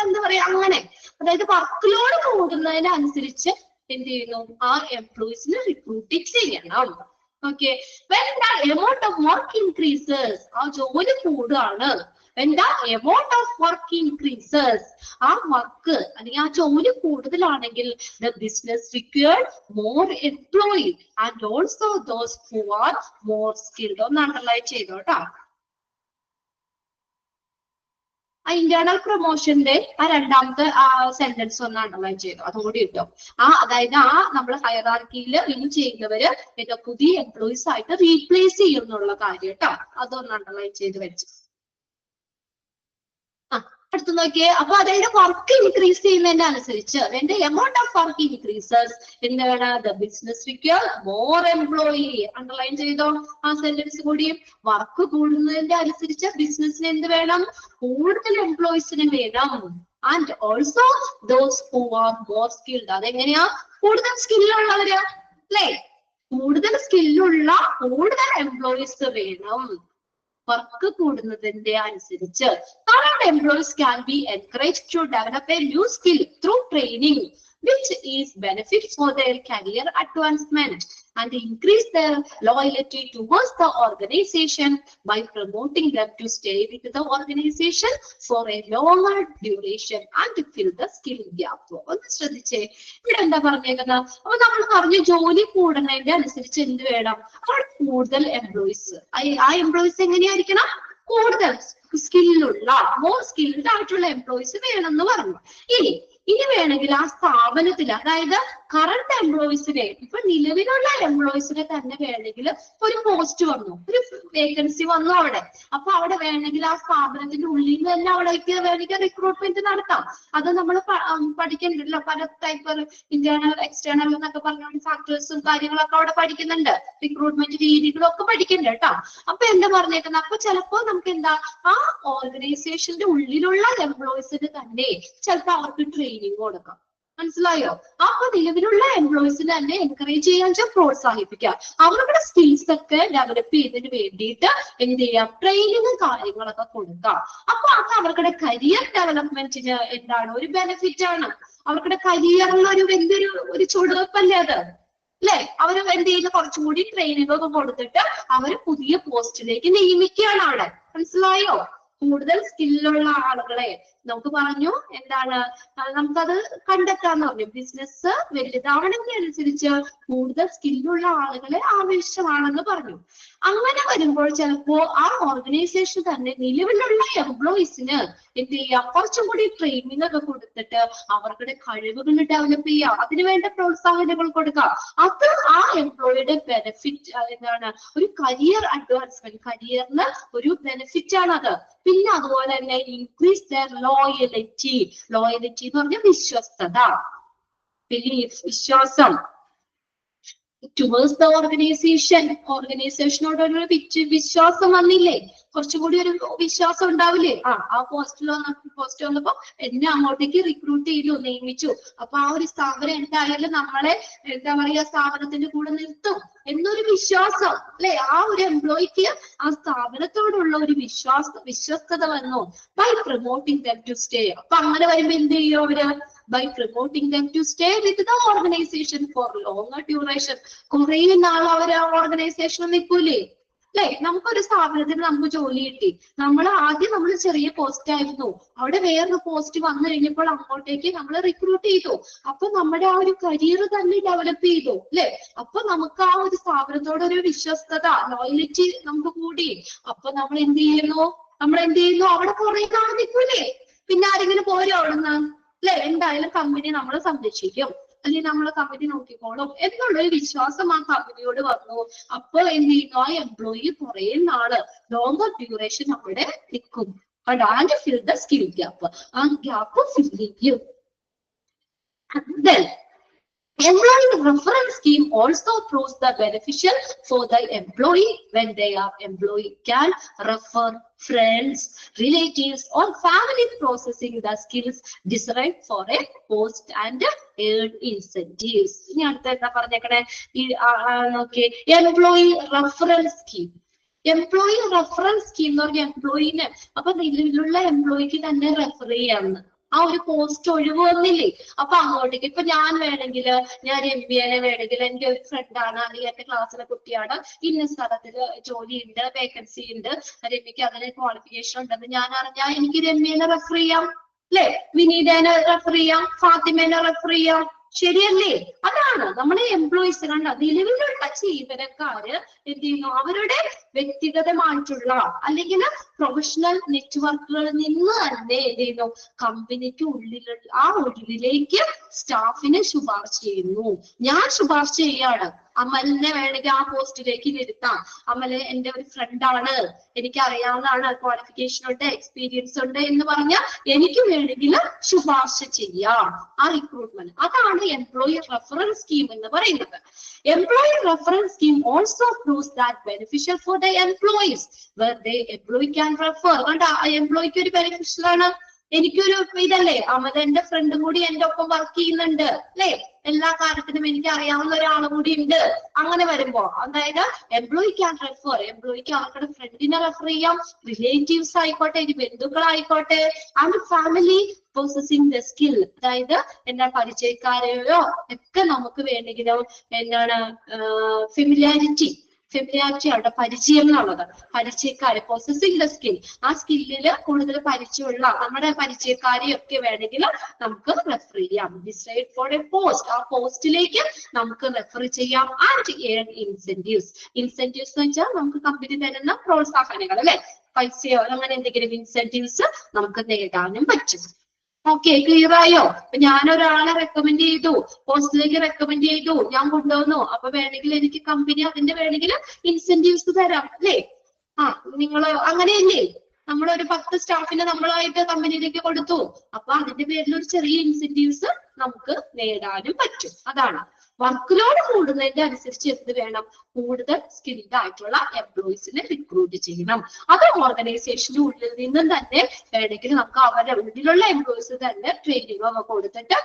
എന്താ പറയാ, അങ്ങനെ അതായത് വർക്ക് ലോഡ് കൂടുന്നതിനനുസരിച്ച് എന്ത് ചെയ്യുന്നു? ആ എംപ്ലോയീസിനെ റിക്രൂട്ട് ചെയ്യണം. Okay, when the amount of work increases, ആ ജോലി കൂടുകയാണ്. When the amount of work increases, ആ വർക്ക് അല്ലെങ്കിൽ ആ ജോലി കൂടുതലാണെങ്കിൽ the business required more employees and also those who are more skilled. ഒന്ന് അണ്ടർലൈൻ ചെയ്തോട്ടാ. ആ ഇന്റേണൽ പ്രൊമോഷന്റെ ആ രണ്ടാമത്തെ സെന്റൻസ് ഒന്ന് അണ്ടർലൈൻ ചെയ്തു, അതുകൂടി കിട്ടും. അതായത് നമ്മൾ ഹൈറാർക്കിയിൽ വിൻ ചെയ്യുന്നവര് പുതിയ എംപ്ലോയീസ് ആയിട്ട് റീപ്ലേസ് ചെയ്യുന്നുള്ള കാര്യം കേട്ടോ, അതൊന്ന് അണ്ടർലൈൻ ചെയ്ത് വെച്ചു. അടുത്ത് നോക്കിയേ, അപ്പൊ അതായത് വർക്ക് ഇൻക്രീസ് ചെയ്യുന്നതിന്റെ അനുസരിച്ച് വേണ്ട എമൗണ്ട് ഓഫ് വർക്ക് ഇൻക്രീസസ് എന്താണ്? The business require more employee. Underline ചെയ്തോ ആ സെന്റൻസ് കൂടി. വർക്ക് കൂടുന്നതിന്റെ അനുസരിച്ച് ബിസിനസിന് എന്ത് വേണം? കൂടുതൽ എംപ്ലോയീസിന് വേണം. And also those who are more skilled. അതെങ്ങനെയാ? കൂടുതൽ സ്കില്ലുള്ളവര് അല്ലെ, കൂടുതൽ സ്കില്ലുള്ള കൂടുതൽ എംപ്ലോയീസ് വേണം വർക്ക് കൂടുന്നതിന്റെ അനുസരിച്ച്. Current employees can be encouraged to develop a new skill through training, which is benefit for their career advancement and increase their loyalty towards the organization by promoting them to stay with the organization for a longer duration and fill the skill gap. ഒന്ന് ശ്രദ്ധിച്ചേ, ഇവിടെ എന്താ പറഞ്ഞേക്കുന്നത്? അപ്പൊ നമ്മൾ പറഞ്ഞു ജോലി കൂടുന്നതിന്റെ അനുസരിച്ച് എന്ത് വേണം? അവിടെ കൂടുതൽ എംപ്ലോയീസ്. ആ എംപ്ലോയീസ് എങ്ങനെയായിരിക്കണം? കൂടുതൽ സ്കില്ലുള്ള, മോർ സ്കിൽഡ് ആയിട്ടുള്ള എംപ്ലോയീസ് വേണമെന്ന് പറഞ്ഞു. ഇനി ഇനി വേണമെങ്കിൽ ആ സ്ഥാപനത്തിൽ, അതായത് കറണ്ട് എംപ്ലോയീസിനെ, ഇപ്പൊ നിലവിലുള്ള എംപ്ലോയീസിനെ തന്നെ വേണമെങ്കിൽ ഒരു പോസ്റ്റ് വന്നു, ഒരു വേക്കൻസി വന്നു അവിടെ, അപ്പൊ അവിടെ വേണമെങ്കിൽ ആ സ്ഥാപനത്തിന്റെ ഉള്ളിൽ നിന്ന് തന്നെ അവിടേക്ക് വേണമെങ്കിൽ റിക്രൂട്ട്മെന്റ് നടത്താം. അത് നമ്മൾ പഠിക്കുന്നുണ്ടല്ലോ, പല ടൈപ്പ് ഇന്റേണൽ എക്സ്റ്റേണൽ എന്നൊക്കെ പറഞ്ഞ ഫാക്ടേഴ്സും കാര്യങ്ങളൊക്കെ അവിടെ പഠിക്കുന്നുണ്ട്, റിക്രൂട്ട്മെന്റ് രീതികളും ഒക്കെ പഠിക്കുന്നുണ്ട് കേട്ടോ. അപ്പൊ എന്താ പറഞ്ഞേക്കുന്നത്, അപ്പൊ ചിലപ്പോ നമുക്ക് എന്താ ആ ഓർഗനൈസേഷന്റെ ഉള്ളിലുള്ള എംപ്ലോയീസിന് തന്നെ ചിലപ്പോൾ അവർക്ക് ട്രെയിനിങ് കൊടുക്കാം. മനസ്സിലായോ? അപ്പൊ നിലവിലുള്ള എംപ്ലോയീസിനെ തന്നെ എൻകറേജ് ചെയ്യാൻ വെച്ചാൽ പ്രോത്സാഹിപ്പിക്കാം, അവരുടെ സ്കിൽസ് ഒക്കെ ഡെവലപ്പ് ചെയ്തതിന് വേണ്ടിയിട്ട് എന്ത് ചെയ്യാം, ട്രെയിനിങ്ങും കാര്യങ്ങളൊക്കെ കൊടുക്കാം. അപ്പൊ അത് അവരുടെ കരിയർ ഡെവലപ്മെന്റിന് എന്താണ്, ഒരു ബെനിഫിറ്റ് ആണ്. അവരുടെ കരിയറിൽ ഒരു വലിയൊരു ചുവടുവെപ്പല്ലേ അത്, അല്ലെ? അവർ എന്ത് ചെയ്യുന്ന കുറച്ചും കൂടി ട്രെയിനിങ് ഒക്കെ കൊടുത്തിട്ട് അവര് പുതിയ പോസ്റ്റിലേക്ക് നിയമിക്കുകയാണ് അവിടെ. മനസ്സിലായോ? കൂടുതൽ സ്കില്ലുള്ള ആളുകളെ നമുക്ക് പറഞ്ഞു എന്താണ്, നമുക്കത് കണ്ടെത്താന്ന് പറഞ്ഞു. ബിസിനസ് വലുതാവണമെന്നനുസരിച്ച് കൂടുതൽ സ്കില്ലുള്ള ആളുകളെ ആവശ്യമാണെന്ന് പറഞ്ഞു. അങ്ങനെ വരുമ്പോൾ ചിലപ്പോ ആ ഓർഗനൈസേഷൻ തന്നെ നിലവിലുള്ള എംപ്ലോയീസിന് എന്ത് ചെയ്യാം, കുറച്ചും കൂടി ട്രെയിനിങ് ഒക്കെ കൊടുത്തിട്ട് അവരുടെ കഴിവുകൾ ഡെവലപ്പ് ചെയ്യാം, അതിനുവേണ്ട പ്രോത്സാഹനങ്ങൾ കൊടുക്കാം. അത് ആ എംപ്ലോയിയുടെ ബെനിഫിറ്റ് എന്താണ്, ഒരു കരിയർ അഡ്വാൻസ്മെന്റ്, കരിയറിന് ഒരു ബെനിഫിറ്റ് ആണ് അത്. പിന്നെ അതുപോലെ തന്നെ ഇൻക്രീസ് ദർ ലോയലിറ്റി. ലോയലിറ്റി എന്ന് പറഞ്ഞാൽ വിശ്വസ്തത, ബിലീഫ്, വിശ്വാസം ടുവേഴ്സ് ദ ഓർഗനൈസേഷൻ. ഓർഗനൈസേഷനോടൊരു വിശ്വാസം വന്നില്ലേ, കുറച്ചുകൂടി ഒരു വിശ്വാസം ഉണ്ടാവില്ലേ? ആ പോസ്റ്റ് വന്നപ്പോ എന്നെ അങ്ങോട്ടേക്ക് റിക്രൂട്ട് ചെയ്തു, നിയമിച്ചു, അപ്പൊ ആ ഒരു സ്ഥാപനം എന്തായാലും നമ്മളെ എന്താ പറയാ സ്ഥാപനത്തിന്റെ കൂടെ നിർത്തും എന്നൊരു വിശ്വാസം, അല്ലെ? ആ ഒരു എംപ്ലോയിക്ക് ആ സ്ഥാപനത്തോടുള്ള ഒരു വിശ്വസ്തത വന്നു. By promoting them to stay. അപ്പൊ അങ്ങനെ വരുമ്പോ എന്ത് ചെയ്യും അവര്? by promoting them to stay with the organization for longer duration. കുറെ നാൾ അവർ ആ ഓർഗനൈസേഷനിൽ നിൽക്കൂലേ, അല്ലെ? നമുക്കൊരു സ്ഥാപനത്തിന് നമുക്ക് ജോലി കിട്ടി, നമ്മൾ ചെറിയ പോസ്റ്റ് ആയിരുന്നു, അവിടെ വേറൊരു പോസ്റ്റ് വന്നു കഴിഞ്ഞപ്പോൾ അങ്ങോട്ടേക്ക് നമ്മൾ റിക്രൂട്ട് ചെയ്തു, അപ്പൊ നമ്മുടെ ആ ഒരു കരിയർ തന്നെ ഡെവലപ്പ് ചെയ്തു, അല്ലെ? അപ്പൊ നമുക്ക് ആ ഒരു സ്ഥാപനത്തോട് ഒരു വിശ്വസ്തത, ലോയലിറ്റി നമുക്ക് കൂടി. അപ്പൊ നമ്മൾ എന്ത് ചെയ്യുന്നു, അവിടെ കുറെ നാൾ നിൽക്കൂലേ, പിന്നെ ആരെങ്കിലും പോരോ അവിടുന്ന്, അല്ലെ? എന്തായാലും കമ്പനി നമ്മൾ സംരക്ഷിക്കും, അല്ലെങ്കിൽ നമ്മളെ കമ്പനി നോക്കിക്കോളും എന്നുള്ളൊരു വിശ്വാസം ആ കമ്പനിയോട് വന്നു. അപ്പൊ എന്ത് ചെയ്യുന്നു, ആ എംപ്ലോയി കുറെ നാള് ലോങ്ങർ ഡ്യൂറേഷൻ അവിടെ നിൽക്കും. And fill the skill gap. ആ ഗ്യാപ്പ് ഫിൽ ചെയ്യും. Then employee reference scheme also proves the beneficial for the employee when they are employee can refer friends, relatives or family processing the skills derived for a post and earn incentives. ഇനി അടുത്ത എന്താ പറഞ്ഞേക്കണേ, ഈ നോക്കിയേ, employee reference scheme. Employee reference scheme എന്ന് പറഞ്ഞ എംപ്ലോയിനെ അപ്പൊ നിലവിലുള്ള എംപ്ലോയിക്ക് തന്നെ റെഫർ ചെയ്യാമെന്ന്. ആ ഒരു പോസ്റ്റ് ഒഴിവ് വന്നില്ലേ, അപ്പൊ അങ്ങോട്ടേക്ക് ഇപ്പൊ ഞാൻ വേണമെങ്കിൽ, ഞാൻ രമ്യനെ വേണമെങ്കിൽ, എന്റെ ഒരു ഫ്രണ്ടാണ് അല്ലെങ്കിൽ എന്റെ ക്ലാസ്സിലെ കുട്ടിയാണ്, ഇന്ന സ്ഥലത്തില് ജോലി ഉണ്ട്, വേക്കൻസി ഉണ്ട്, രമ്യക്ക് അതിന് ക്വാളിഫിക്കേഷൻ ഉണ്ടെന്ന് ഞാൻ അറിഞ്ഞാൽ എനിക്ക് രമ്യനെ റെഫർ ചെയ്യാം, അല്ലെ? വിനീതനെ റെഫർ ചെയ്യാം, ഫാത്തിമേനെ റെഫർ ചെയ്യാം, ശരിയല്ലേ? അതാണ് നമ്മളെ എംപ്ലോയീസ് കണ്ട നിലവിലുള്ള ജീവനക്കാര് എന്ത് ചെയ്യുന്നു, അവരുടെ വ്യക്തിഗതമായിട്ടുള്ള അല്ലെങ്കിൽ പ്രൊഫഷണൽ നെറ്റ്വർക്കുകളിൽ നിന്ന് തന്നെ എന്ത് ചെയ്യുന്നു, കമ്പനിക്ക് ഉള്ളിലുള്ള ആ ഉള്ളിലേക്ക് സ്റ്റാഫിനെ ശുപാർശ ചെയ്യുന്നു. ഞാൻ ശുപാർശ ചെയ്യാണ്, അമലിനെ വേണമെങ്കിൽ ആ പോസ്റ്റിലേക്ക് ഇരുത്താം, അമല് എന്റെ ഒരു ഫ്രണ്ടാണ്, എനിക്ക് അറിയാവുന്നതാണ്, ക്വാളിഫിക്കേഷൻ ഉണ്ട്, എക്സ്പീരിയൻസ് ഉണ്ട് എന്ന് പറഞ്ഞാൽ എനിക്ക് വേണമെങ്കിൽ ശുപാർശ ചെയ്യാം ആ റിക്രൂട്ട്മെന്റ്. അതാണ് എംപ്ലോയി റെഫറൻസ് സ്കീം എന്ന് പറയുന്നത്. Employee reference scheme also proves that beneficial for the employees where the employee can refer. കണ്ട, എംപ്ലോയിക്ക് ഒരു ബെനിഫിഷ്യൽ ആണ്. എനിക്കൊരു ഇതല്ലേ, അമൽ എന്റെ ഫ്രണ്ടും കൂടി എന്റെ ഒപ്പം വർക്ക് ചെയ്യുന്നുണ്ട്, അല്ലെ? എല്ലാ കാര്യത്തിനും എനിക്ക് അറിയാവുന്ന ഒരാളും കൂടി ഉണ്ട്. അങ്ങനെ വരുമ്പോ അതായത് എംപ്ലോയി ക്യാൻ റെഫർ, എംപ്ലോയിക്ക് അവരുടെ ഫ്രണ്ടിനെ റെഫർ ചെയ്യാം, റിലേറ്റീവ്സ് ആയിക്കോട്ടെ, ബന്ധുക്കളായിക്കോട്ടെ, and family processing the skill. അതായത് എന്താ, പരിചയക്കാരെയോ ഒക്കെ നമുക്ക് വേണമെങ്കിലും എന്താണ് ഫെമിലിയാരിറ്റി അവിടെ പരിചയം എന്നുള്ളത്, പരിചയക്കാരെ പ്രോസസിങ് ദ സ്കിൽ, ആ സ്കില്ലില് കൂടുതൽ പരിചയമുള്ള നമ്മുടെ പരിചയക്കാരെയൊക്കെ വേണമെങ്കിൽ നമുക്ക് റെഫർ ചെയ്യാം. ഡിസൈഡ് ഫോർ എ പോസ്റ്റ്, ആ പോസ്റ്റിലേക്ക് നമുക്ക് റെഫർ ചെയ്യാം. And earn incentives. ഇൻസെന്റീവ്സ് എന്ന് വെച്ചാൽ നമുക്ക് കമ്പനി തരുന്ന പ്രോത്സാഹനങ്ങൾ, അല്ലെ? പൈസയോ അങ്ങനെ എന്തെങ്കിലും ഇൻസെന്റീവ്സ് നമുക്ക് നേടാനും പറ്റും. ഓക്കെ, ക്ലിയർ ആയോ? ഞാൻ ഒരാളെ റെക്കമെൻഡ് ചെയ്തു, പോസ്റ്റിലേക്ക് റെക്കമെൻഡ് ചെയ്തു, ഞാൻ കൊണ്ടുവന്നു, അപ്പൊ വേണമെങ്കിൽ എനിക്ക് കമ്പനി അതിന്റെ വേണമെങ്കിൽ ഇൻസെന്റീവ്സ് തരാം അല്ലേ? നിങ്ങൾ അങ്ങനെയല്ലേ? നമ്മളൊരു 10 സ്റ്റാഫിനെ നമ്മളായിട്ട് കമ്പനിയിലേക്ക് കൊടുത്തു, അപ്പൊ അതിന്റെ പേരിൽ ഒരു ചെറിയ ഇൻസെന്റീവ്സ് നമുക്ക് നേടാനും പറ്റും. അതാണ് വർക്ക് ലോഡ് കൂടുന്നതിന്റെ അനുസരിച്ച് എന്ത് വേണം? കൂടുതൽ സ്കിൽഡ് ആയിട്ടുള്ള എംപ്ലോയീസിനെ റിക്രൂട്ട് ചെയ്യണം. അത് ഓർഗനൈസേഷന്റെ ഉള്ളിൽ നിന്നും തന്നെ വേണമെങ്കിൽ നമുക്ക് അവരുടെ ഉള്ളിലുള്ള എംപ്ലോയീസ് തന്നെ ട്രെയിനിങ് ഒക്കെ കൊടുത്തിട്ട്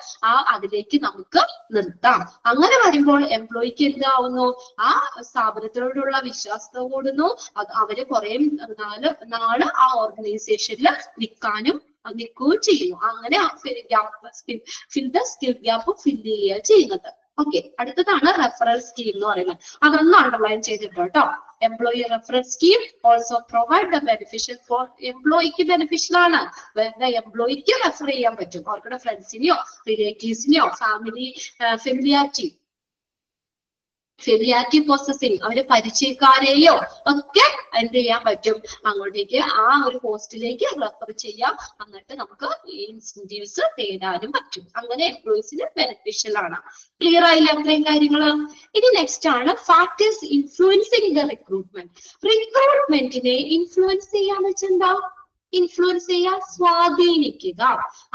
അതിലേക്ക് നമുക്ക് നിർത്താം. അങ്ങനെ വരുമ്പോൾ എംപ്ലോയിക്ക് എന്താവുന്നു? ആ സ്ഥാപനത്തിനോടുള്ള വിശ്വാസത കൂടുന്നു. അവര് കുറെ നാള് ആ ഓർഗനൈസേഷനിൽ നിൽക്കുകയും ചെയ്യുന്നു. അങ്ങനെ fill the skill gap fill ചെയ്യുക ചെയ്യുന്നത്. ഓക്കെ, അടുത്തതാണ് റെഫറൽ സ്കീം എന്ന് പറയുന്നത്. അതൊന്ന് അണ്ടർലൈൻ ചെയ്തിട്ടോ കേട്ടോ. Employee referral scheme also provide the beneficial for എംപ്ലോയിക്ക് ബെനിഫിഷ്യൽ ആണ്. എംപ്ലോയിക്ക് റെഫർ ചെയ്യാൻ പറ്റും അവരുടെ ഫ്രണ്ട്സിനെയോ റിലേറ്റീവ്സിനെയോ ഫെമിലിയാരിറ്റി പ്രോസസിങ് അവര് പരിചയക്കാരെയോ ഒക്കെ എന്ത് ചെയ്യാൻ പറ്റും? അങ്ങോട്ടേക്ക് ആ ഒരു പോസ്റ്റിലേക്ക് റെഫർ ചെയ്യാം. എന്നിട്ട് നമുക്ക് ഇൻസെന്റീവ്സ് നേടാനും പറ്റും. അങ്ങനെ എംപ്ലോയീസിന് ബെനിഫിഷ്യൽ ആണ്. ക്ലിയർ ആയില്ല അത്രയും കാര്യങ്ങള്? ഇനി നെക്സ്റ്റ് ആണ് ഫാക്ടേഴ്സ് ഇൻഫ്ലുവൻസിങ് ദ റിക്രൂട്ട്മെന്റ്. റിക്രൂട്ട്മെന്റിനെ ഇൻഫ്ലുവൻസ് ചെയ്യാന്ന് വെച്ചാൽ എന്താ? ഇൻഫ്ലുവൻസ് ചെയ്യാൻ, സ്വാധീനിക്കുക.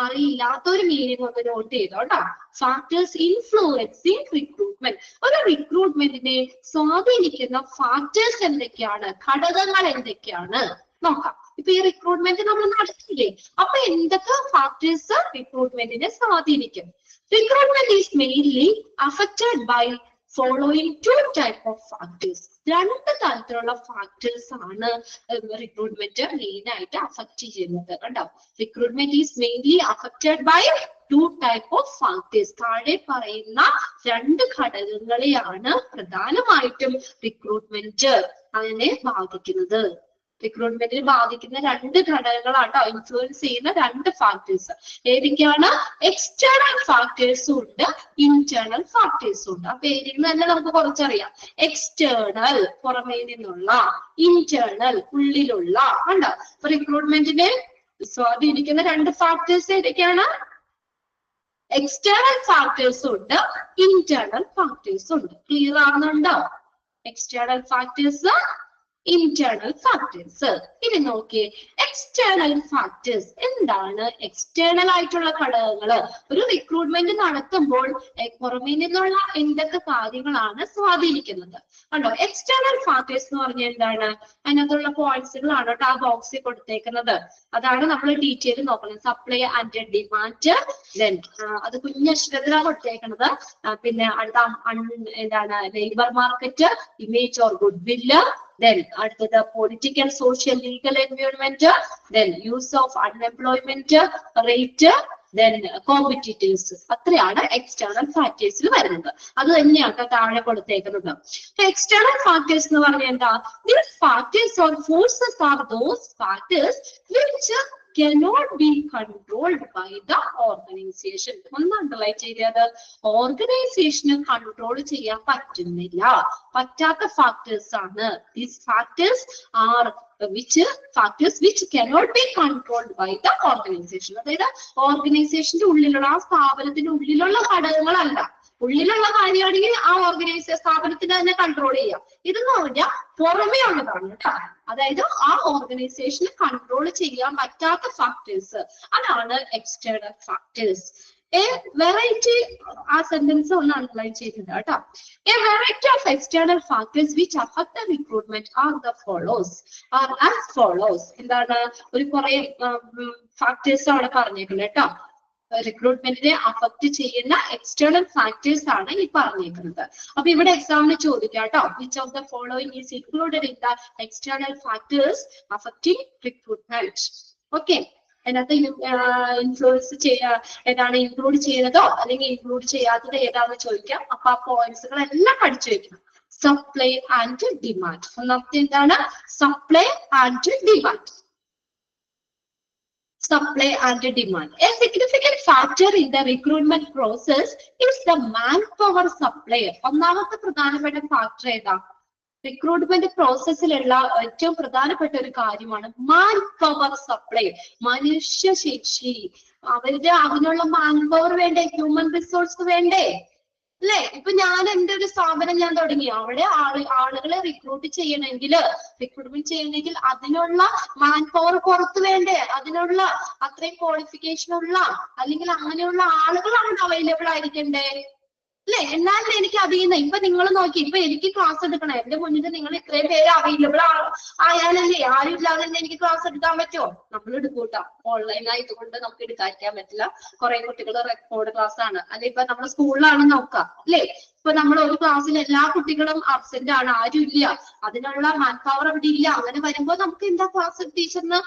അറിയില്ലാത്തൊരു മീനിങ് ഒന്ന് നോട്ട് ചെയ്തോട്ടോ. Factors influencing recruitment. ഒരു റിക്രൂട്ട്മെന്റിനെ സ്വാധീനിക്കുന്ന ഫാക്ടേഴ്സ് എന്തൊക്കെയാണ്? ഘടകങ്ങൾ എന്തൊക്കെയാണ് നോക്കാം. ഇപ്പൊ ഈ റിക്രൂട്ട്മെന്റ് നമ്മൾ നടത്തിയില്ലേ, അപ്പൊ എന്തൊക്കെ ഫാക്ടേഴ്സ് റിക്രൂട്ട്മെന്റിനെ സ്വാധീനിക്കും? Recruitment is mainly affected by following 2 type of factors. 2 തരത്തിലുള്ള ഫാക്ടേഴ്സ് ആണ് റിക്രൂട്ട്മെന്റ് മെയിൻ ആയിട്ട് അഫക്ട് ചെയ്യുന്നത്. കണ്ടോ? Recruitment is mainly affected by 2 type of factors. താഴെ പറയുന്ന 2 ഘടകങ്ങളെയാണ് പ്രധാനമായിട്ടും റിക്രൂട്ട്മെന്റ് അതിനെ ബാധിക്കുന്നത്. റിക്രൂട്ട്മെന്റിനെ ബാധിക്കുന്ന 2 ഘടകങ്ങളാട്ടോ, ഇൻഫ്ലുവൻസ് ചെയ്യുന്ന 2 ഫാക്ടേഴ്സ്. ഏതൊക്കെയാണ്? എക്സ്റ്റേണൽ ഫാക്ടേഴ്സും ഉണ്ട്, ഇന്റേണൽ ഫാക്ടേഴ്സും ഉണ്ട്. ആ പേരിൽ തന്നെ നമുക്ക് കുറച്ചറിയാം. എക്സ്റ്റേണൽ പുറമേ നിന്നുള്ള, ഇന്റേണൽ ഉള്ളിലുള്ള. കണ്ടോ? അപ്പൊ റിക്രൂട്ട്മെന്റിനെ സ്വാധീനിക്കുന്ന 2 ഫാക്ടേഴ്സ് ഏതൊക്കെയാണ്? എക്സ്റ്റേണൽ ഫാക്ടേഴ്സും ഉണ്ട്, ഇന്റേണൽ ഫാക്ടേഴ്സും ഉണ്ട്. ക്ലിയർ ആവുന്നുണ്ടോ? External factors, internal factors. ഇനി നോക്കിയേ, എക്സ്റ്റേണൽ ഫാക്ടേഴ്സ് എന്താണ്? എക്സ്റ്റേണൽ ആയിട്ടുള്ള ഘടകങ്ങള് ഒരു റിക്രൂട്ട്മെന്റ് നടത്തുമ്പോൾ പുറമേ നിന്നുള്ള എന്തൊക്കെ കാര്യങ്ങളാണ് സ്വാധീനിക്കുന്നത്? കണ്ടോ? എക്സ്റ്റേണൽ ഫാക്ടേഴ്സ് എന്ന് പറഞ്ഞാൽ എന്താണ്? അതിനകത്തുള്ള പോയിന്റ്സുകളാണ് കേട്ടോ ആ ബോക്സിൽ കൊടുത്തേക്കുന്നത്. അതാണ് നമ്മൾ ഡീറ്റെയിൽ നോക്കുന്നത്. സപ്ലൈ ആൻഡ് ഡിമാൻഡ്, ദെൻ അത് കുഞ്ഞക്ഷരത്തിലാണ് കൊടുത്തേക്കുന്നത്. പിന്നെ അടുത്ത എന്താണ്? Labour market, image or good വില്ല്, then അടുത്തത് political social legal environment, then use of unemployment rate, then competitors. അത്രയാണ് എക്സ്റ്റേണൽ ഫാക്ടേഴ്സിൽ വരുന്നത്. അത് തന്നെയാണ് താഴെ കൊടുത്തേക്കുന്നത്. എക്സ്റ്റേണൽ ഫാക്ടേഴ്സ് എന്ന് പറഞ്ഞാൽ എന്താ? These factors or forces are those factors which cannot be controlled by the organization. ഒന്ന് അണ്ടർലൈൻ ചെയ്തത്, ഓർഗനൈസേഷന് കൺട്രോൾ ചെയ്യാൻ പറ്റാത്ത ഫാക്ടേഴ്സ് ആണ്. These factors are which cannot be controlled by the organization. അതായത് ഓർഗനൈസേഷന്റെ ഉള്ളിലുള്ള, ആ സ്ഥാപനത്തിന്റെ ഉള്ളിലുള്ള ഘടകങ്ങളല്ല. ഉള്ളിലുള്ള കാര്യമാണെങ്കിൽ ആ സ്ഥാപനത്തിന് തന്നെ കൺട്രോൾ ചെയ്യാം. ഇതെന്ന് പറഞ്ഞാൽ പുറമേ ഉള്ളതാണ് കേട്ടോ. അതായത് ആ ഓർഗനൈസേഷന് കൺട്രോൾ ചെയ്യാൻ പറ്റാത്ത ഫാക്ടേഴ്സ്, അതാണ് എക്സ്റ്റേണൽ ഫാക്ടേഴ്സ്. A variety, ആ സെന്റൻസ് ഒന്ന് അണ്ടർലൈൻ ചെയ്തിട്ടുണ്ട് കേട്ടോ. A variety of external factors which affect the recruitment are as follows. എന്താണ്? ഒരു കുറെ ഫാക്ടേഴ്സ് അവിടെ പറഞ്ഞേക്കുന്നത് കേട്ടോ. റിക്രൂട്ട്മെന്റിനെ അഫക്ട് ചെയ്യുന്ന എക്സ്റ്റേണൽ ഫാക്ടേഴ്സ് ആണ് ഈ പറഞ്ഞേക്കുന്നത്. അപ്പൊ ഇവിടെ എക്സാമിന് ചോദിക്കാം കേട്ടോ, which of the following is included in the external factors affecting recruitment. Okay, അതിനകത്ത് ഇൻഫ്ലുവൻസ് ഏതാണ് ഇൻക്ലൂഡ് ചെയ്യുന്നതോ അല്ലെങ്കിൽ ഇൻക്ലൂഡ് ചെയ്യാത്തത് ഏതാണെന്ന് ചോദിക്കാം. അപ്പൊ ആ പോയിന്റ്സുകൾ എല്ലാം പഠിച്ചു വെക്കണം. Supply and demand. ഒന്നാമത്തെ എന്താണ്? Supply and demand. Supply and demand. A significant factor in the recruitment process is the manpower supply. ഒന്നാമത്തെ പ്രധാനപ്പെട്ട ഫാക്ടർ ഏതാ? റിക്രൂട്ട്മെന്റ് പ്രോസസ്സിലുള്ള ഏറ്റവും പ്രധാനപ്പെട്ട ഒരു കാര്യമാണ് മാൻ പവർ സപ്ലൈ, മനുഷ്യശേഷി. അവരുടെ അതിനുള്ള മാൻ പവർ വേണ്ടേ, ഹ്യൂമൻ റിസോഴ്സ് വേണ്ടേ അല്ലെ? ഇപ്പൊ ഞാൻ എന്റെ ഒരു സ്ഥാപനം ഞാൻ തുടങ്ങി, അവിടെ ആളുകളെ റിക്രൂട്ട്മെന്റ് ചെയ്യണമെങ്കിൽ അതിനുള്ള മാൻ പവർ പുറത്ത് വേണ്ടേ, അതിനുള്ള അത്രയും ക്വാളിഫിക്കേഷൻ ഉള്ള അല്ലെങ്കിൽ അങ്ങനെയുള്ള ആളുകൾ അവിടെ അവൈലബിൾ ആയിരിക്കണ്ടേ അല്ലെ? എന്നാലും എനിക്ക് അറിയുന്ന, ഇപ്പൊ നിങ്ങൾ നോക്കി, ഇപ്പൊ എനിക്ക് ക്ലാസ് എടുക്കണം, എന്റെ മുന്നിൽ നിങ്ങൾ ഇത്രയും പേര് അവൈലബിൾ ആയാലല്ലേ, ആരും ഇല്ലാതെ തന്നെ എനിക്ക് ക്ലാസ് എടുക്കാൻ പറ്റുമോ? നമ്മൾ എടുക്കൂട്ടാ, ഓൺലൈൻ ആയതുകൊണ്ട് നമുക്ക് എടുക്കാതിരിക്കാൻ പറ്റില്ല. കുറെ കുട്ടികൾ റെക്കോർഡ് ക്ലാസ് ആണ്, അല്ലെ? ഇപ്പൊ നമ്മുടെ സ്കൂളിലാണ് നോക്കാം അല്ലെ, ഇപ്പൊ നമ്മൾ ഒരു ക്ലാസ്സിൽ എല്ലാ കുട്ടികളും അബ്സെന്റ് ആണ്, ആരും ഇല്ല, അതിനുള്ള മാൻ പവർ അവിടെ ഇല്ല. അങ്ങനെ വരുമ്പോൾ നമുക്ക് എന്താ ടീച്ചറിന്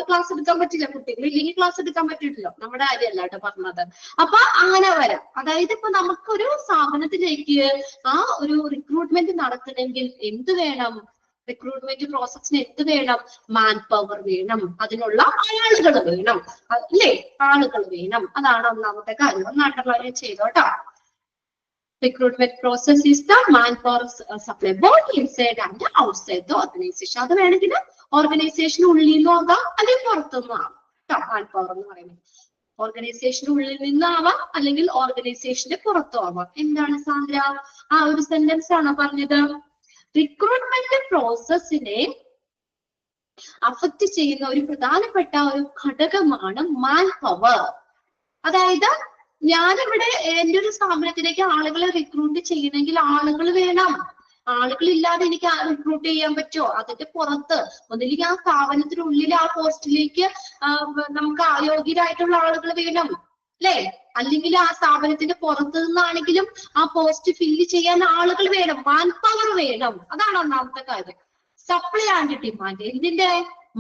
ക്ലാസ് എടുക്കാൻ പറ്റില്ല, കുട്ടികൾ ഇല്ലെങ്കിൽ ക്ലാസ് എടുക്കാൻ പറ്റില്ലല്ലോ, നമ്മുടെ കാര്യമല്ല കേട്ടോ പറഞ്ഞത്. അപ്പൊ അങ്ങനെ വരാം. അതായത് ഇപ്പൊ നമുക്കൊരു സ്ഥാപനത്തിലേക്ക് ആ ഒരു റിക്രൂട്ട്മെന്റ് നടത്തണമെങ്കിൽ എന്ത് വേണം? റിക്രൂട്ട്മെന്റ് പ്രോസസ്സിന് എന്ത് വേണം? മാൻ പവർ വേണം, അതിനുള്ള ആളുകൾ വേണം അല്ലേ? ആളുകൾ വേണം, അതാണ് ഒന്നാമത്തെ കാര്യം. ഒന്ന് underline ചെയ്തോട്ടോ. Recruitment process is the manpower supply both inside and outside the organization. അത് വേണമെങ്കിൽ ഓർഗനൈസേഷൻ ഉള്ളിൽ നിന്നും ആകാം അല്ലെങ്കിൽ പുറത്തുനിന്നും ആവാം കേട്ടോ. മാൻപവർ എന്ന് പറയുന്നത് ഓർഗനൈസേഷന് ഉള്ളിൽ നിന്നാവാം അല്ലെങ്കിൽ ഓർഗനൈസേഷന്റെ പുറത്തും ആവാം. എന്താണ് സാന്ദ്ര ആ ഒരു സെന്റൻസ് ആണോ പറഞ്ഞത്? റിക്രൂട്ട്മെന്റ് പ്രോസസ്സിനെ അഫക്ട് ചെയ്യുന്ന ഒരു പ്രധാനപ്പെട്ട ഒരു ഘടകമാണ് മാൻ പവർ. അതായത് ഞാനിവിടെ എന്റെ ഒരു സ്ഥാപനത്തിലേക്ക് ആളുകളെ റിക്രൂട്ട് ചെയ്യണമെങ്കിൽ ആളുകൾ വേണം. ആളുകൾ ഇല്ലാതെ എനിക്ക് റിക്രൂട്ട് ചെയ്യാൻ പറ്റുമോ? അതിന്റെ പുറത്ത് ഒന്നില്ലെങ്കിൽ ആ സ്ഥാപനത്തിനുള്ളിൽ ആ പോസ്റ്റിലേക്ക് നമുക്ക് അയോഗ്യരായിട്ടുള്ള ആളുകൾ വേണം അല്ലെ? അല്ലെങ്കിൽ ആ സ്ഥാപനത്തിന്റെ പുറത്തു നിന്നാണെങ്കിലും ആ പോസ്റ്റ് ഫില്ല് ചെയ്യാൻ ആളുകൾ വേണം, മാൻ പവർ വേണം. അതാണ് ഒന്നാമത്തെ കാര്യം. Supply and demand. എന്തിന്റെ?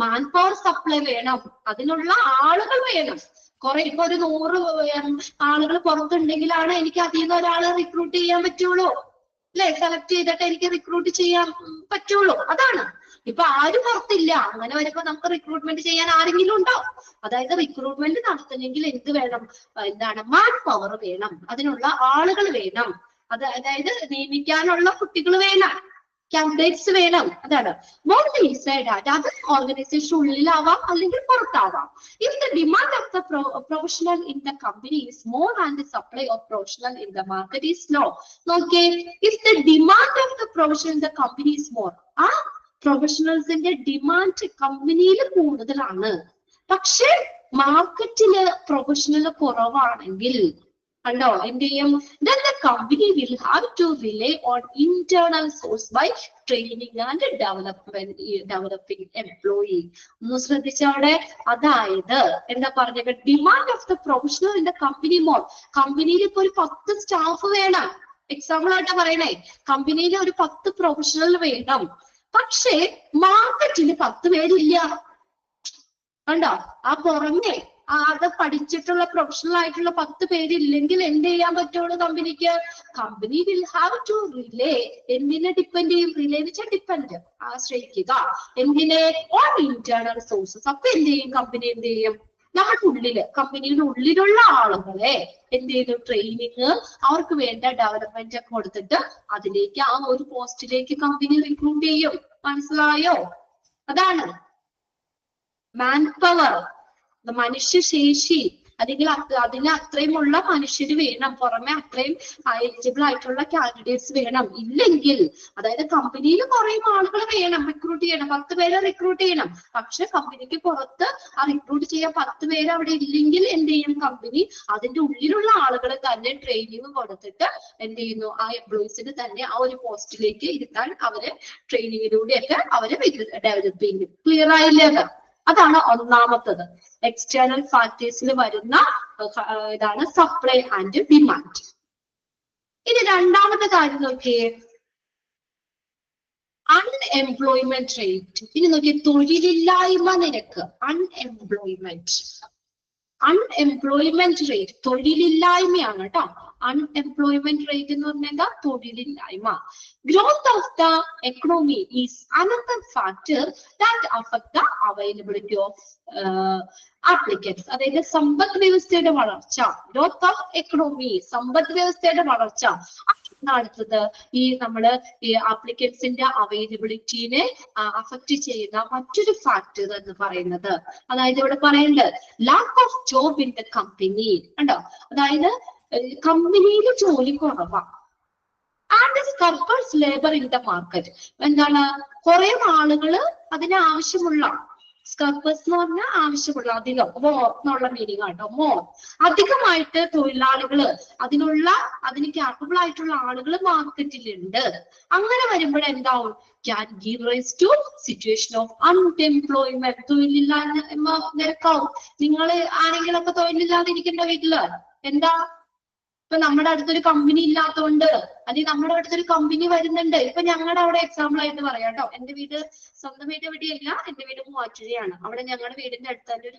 മാൻ പവർ സപ്ലൈ വേണം, അതിനുള്ള ആളുകൾ വേണം. കുറെ ഇപ്പൊ ഒരു 100 ആളുകൾ പുറത്തുണ്ടെങ്കിലാണ് എനിക്ക് അതിൽ നിന്ന് ഒരാളെ റിക്രൂട്ട് ചെയ്യാൻ പറ്റുള്ളൂ അല്ലെ? സെലക്ട് ചെയ്തിട്ട് എനിക്ക് റിക്രൂട്ട് ചെയ്യാൻ പറ്റുള്ളൂ. അതാണ്. ഇപ്പൊ ആരും പുറത്തില്ല, അങ്ങനെ വരുമ്പോ നമുക്ക് റിക്രൂട്ട്മെന്റ് ചെയ്യാൻ ആരെങ്കിലും ഉണ്ടോ? അതായത് റിക്രൂട്ട്മെന്റ് നടത്തണമെങ്കിൽ എന്ത് വേണം? എന്താണ്? മാൻ പവർ വേണം, അതിനുള്ള ആളുകൾ വേണം. അതായത് നിയമിക്കാനുള്ള കുട്ടികൾ വേണം, കാൻഡിഡേറ്റ്സ് വേണം. അതാണ്. ബോത്ത് ഇൻസൈഡ് ആൻഡ് അത് ഓർഗനൈസേഷൻ ഉള്ളിലാവാം അല്ലെങ്കിൽ പുറത്താവാം. If the demand of the professional in the company is more and the supply of professional in the market is low. Okay, if the demand of the professional in the company is more, ആ പ്രൊഫഷണൽസിന്റെ ഡിമാൻഡ് കമ്പനിയിൽ കൂടുതലാണ്, പക്ഷെ മാർക്കറ്റില് പ്രൊഫഷണൽ കുറവാണെങ്കിൽ കണ്ടോ എന്ത് ചെയ്യും? Then the company will have to rely on internal source by training and developing employee. ഒന്ന് ശ്രദ്ധിച്ചവിടെ. അതായത് എന്താ പറഞ്ഞത്? Demand of the professional in the company more. കമ്പനിയിൽ ഇപ്പൊ ഒരു 10 സ്റ്റാഫ് വേണം, എക്സാമ്പിൾ ആയിട്ടാ പറയണേ. കമ്പനിയിൽ ഒരു 10 പ്രൊഫഷണൽ വേണം, പക്ഷേ മാർക്കറ്റിൽ 10 പേരില്ല. കണ്ടോ? ആ പുറമെ അത് പഠിച്ചിട്ടുള്ള പ്രൊഫഷണൽ ആയിട്ടുള്ള 10 പേരില്ലെങ്കിൽ എന്ത് ചെയ്യാൻ പറ്റുള്ളൂ കമ്പനിക്ക്? Company will have to rely. എന്തിനെ ഡിപ്പെൻഡ് ചെയ്യും? റിലേ വെച്ചാൽ ഡിപ്പെൻഡ്, ആശ്രയിക്കുക. എന്തിനെ? On internal sources. അപ്പൊ എന്ത് ചെയ്യും കമ്പനി? എന്ത് ചെയ്യും? നമ്മുടെ ഉള്ളില്, കമ്പനിയുടെ ഉള്ളിലുള്ള ആളുകളെ എന്ത് ചെയ്യുന്നു? ട്രെയിനിങ്, അവർക്ക് വേണ്ട ഡെവലപ്മെന്റ് ഒക്കെ കൊടുത്തിട്ട് അതിലേക്ക് ആ ഒരു പോസ്റ്റിലേക്ക് കമ്പനി റിക്രൂട്ട് ചെയ്യും. മനസ്സിലായോ? അതാണ് മാൻ പവർ, മനുഷ്യശേഷി. അല്ലെങ്കിൽ അതിന് അത്രയുമുള്ള മനുഷ്യര് വേണം, പുറമെ അത്രയും എലിജിബിൾ ആയിട്ടുള്ള കാൻഡിഡേറ്റ്സ് വേണം. ഇല്ലെങ്കിൽ അതായത് കമ്പനിയിൽ കുറെ ആളുകൾ വേണം, റിക്രൂട്ട് ചെയ്യണം, 10 പേരെ റിക്രൂട്ട് ചെയ്യണം, പക്ഷെ കമ്പനിക്ക് പുറത്ത് ആ റിക്രൂട്ട് ചെയ്യാൻ 10 പേര് അവിടെ ഇല്ലെങ്കിൽ എന്ത് ചെയ്യും കമ്പനി? അതിന്റെ ഉള്ളിലുള്ള ആളുകളെ തന്നെ ട്രെയിനിങ് കൊടുത്തിട്ട് എന്ത് ചെയ്യുന്നു? ആ എംപ്ലോയീസിന് തന്നെ ആ ഒരു പോസ്റ്റിലേക്ക് ഇരുത്താൻ അവരെ ട്രെയിനിങ്ങിലൂടെയൊക്കെ അവരെ ഡെവലപ്പ് ചെയ്യും. ക്ലിയർ ആയില്ലേ? അതാണ് ഒന്നാമത്തത്. എക്സ്റ്റേണൽ ഫാക്ടേഴ്സിൽ വരുന്ന ഇതാണ് സപ്ലൈ ആൻഡ് ഡിമാൻഡ്. ഇനി രണ്ടാമത്തെ കാര്യം നോക്കിയേ, അൺഎംപ്ലോയ്മെന്റ് റേറ്റ്. ഇനി നോക്കിയേ, തൊഴിലില്ലായ്മ നിരക്ക്. അൺഎംപ്ലോയ്മെന്റ് റേറ്റ് തൊഴിലില്ലായ്മയാണ് കേട്ടോ. അൺഎംപ്ലോയ്മെന്റ് റേറ്റ് എന്ന് പറഞ്ഞാൽ എന്താ? തൊഴിലില്ലായ്മ. Growth of the economy is another factor that affect the availability of applicants. അതായത് സമ്പദ് വ്യവസ്ഥയുടെ വളർച്ച, ഗ്രോത്ത് ഓഫ് എക്കണോമി, സമ്പദ് വ്യവസ്ഥയുടെ വളർച്ച അടുത്തത് ഈ നമ്മള് ഈ ആപ്ലിക്കൻസിന്റെ അവൈലബിലിറ്റിനെ അഫക്ട് ചെയ്യുന്ന മറ്റൊരു ഫാക്ടർ എന്ന് പറയുന്നത്, അതായത് ഇവിടെ പറയുന്നത് lack of job in the company കണ്ടോ. അതായത് കമ്പനിയിൽ ജോലി കുറവാണ്. And surplus labour in the market, എന്താണ് കുറെ ആളുകള് അതിന് ആവശ്യമുള്ള, സ്കർപ്പേഴ്സ് എന്ന് പറഞ്ഞാൽ ആവശ്യമുള്ള, അധികം, മോർ എന്നുള്ള മീനിങ് ആട്ടോ, മോർ, അധികമായിട്ട് തൊഴിലാളികള് അതിന് ക്യാപ്പബിൾ ആയിട്ടുള്ള ആളുകൾ മാർക്കറ്റിലുണ്ട്. അങ്ങനെ വരുമ്പോൾ എന്താവും, can give rise to situation of unemployment, തൊഴിലില്ലായ്മ നിരക്കാവും. നിങ്ങൾ ആരെങ്കിലും ഒക്കെ തൊഴിലില്ലാതിരിക്കേണ്ട വീട്ടില് എന്താ, ഇപ്പൊ നമ്മുടെ അടുത്തൊരു കമ്പനി ഇല്ലാത്തതുകൊണ്ട്, അല്ലെങ്കിൽ നമ്മുടെ അടുത്തൊരു കമ്പനി വരുന്നുണ്ട്. ഇപ്പൊ ഞങ്ങളുടെ അവിടെ എക്സാമ്പിൾ ആയിട്ട് പറയാം കേട്ടോ. എന്റെ വീട്, സ്വന്തം വീട് എവിടെയല്ല, എന്റെ വീട് മൂവാറ്റുപുഴയാണ്. അവിടെ ഞങ്ങളുടെ വീടിന്റെ അടുത്ത് തന്നെ ഒരു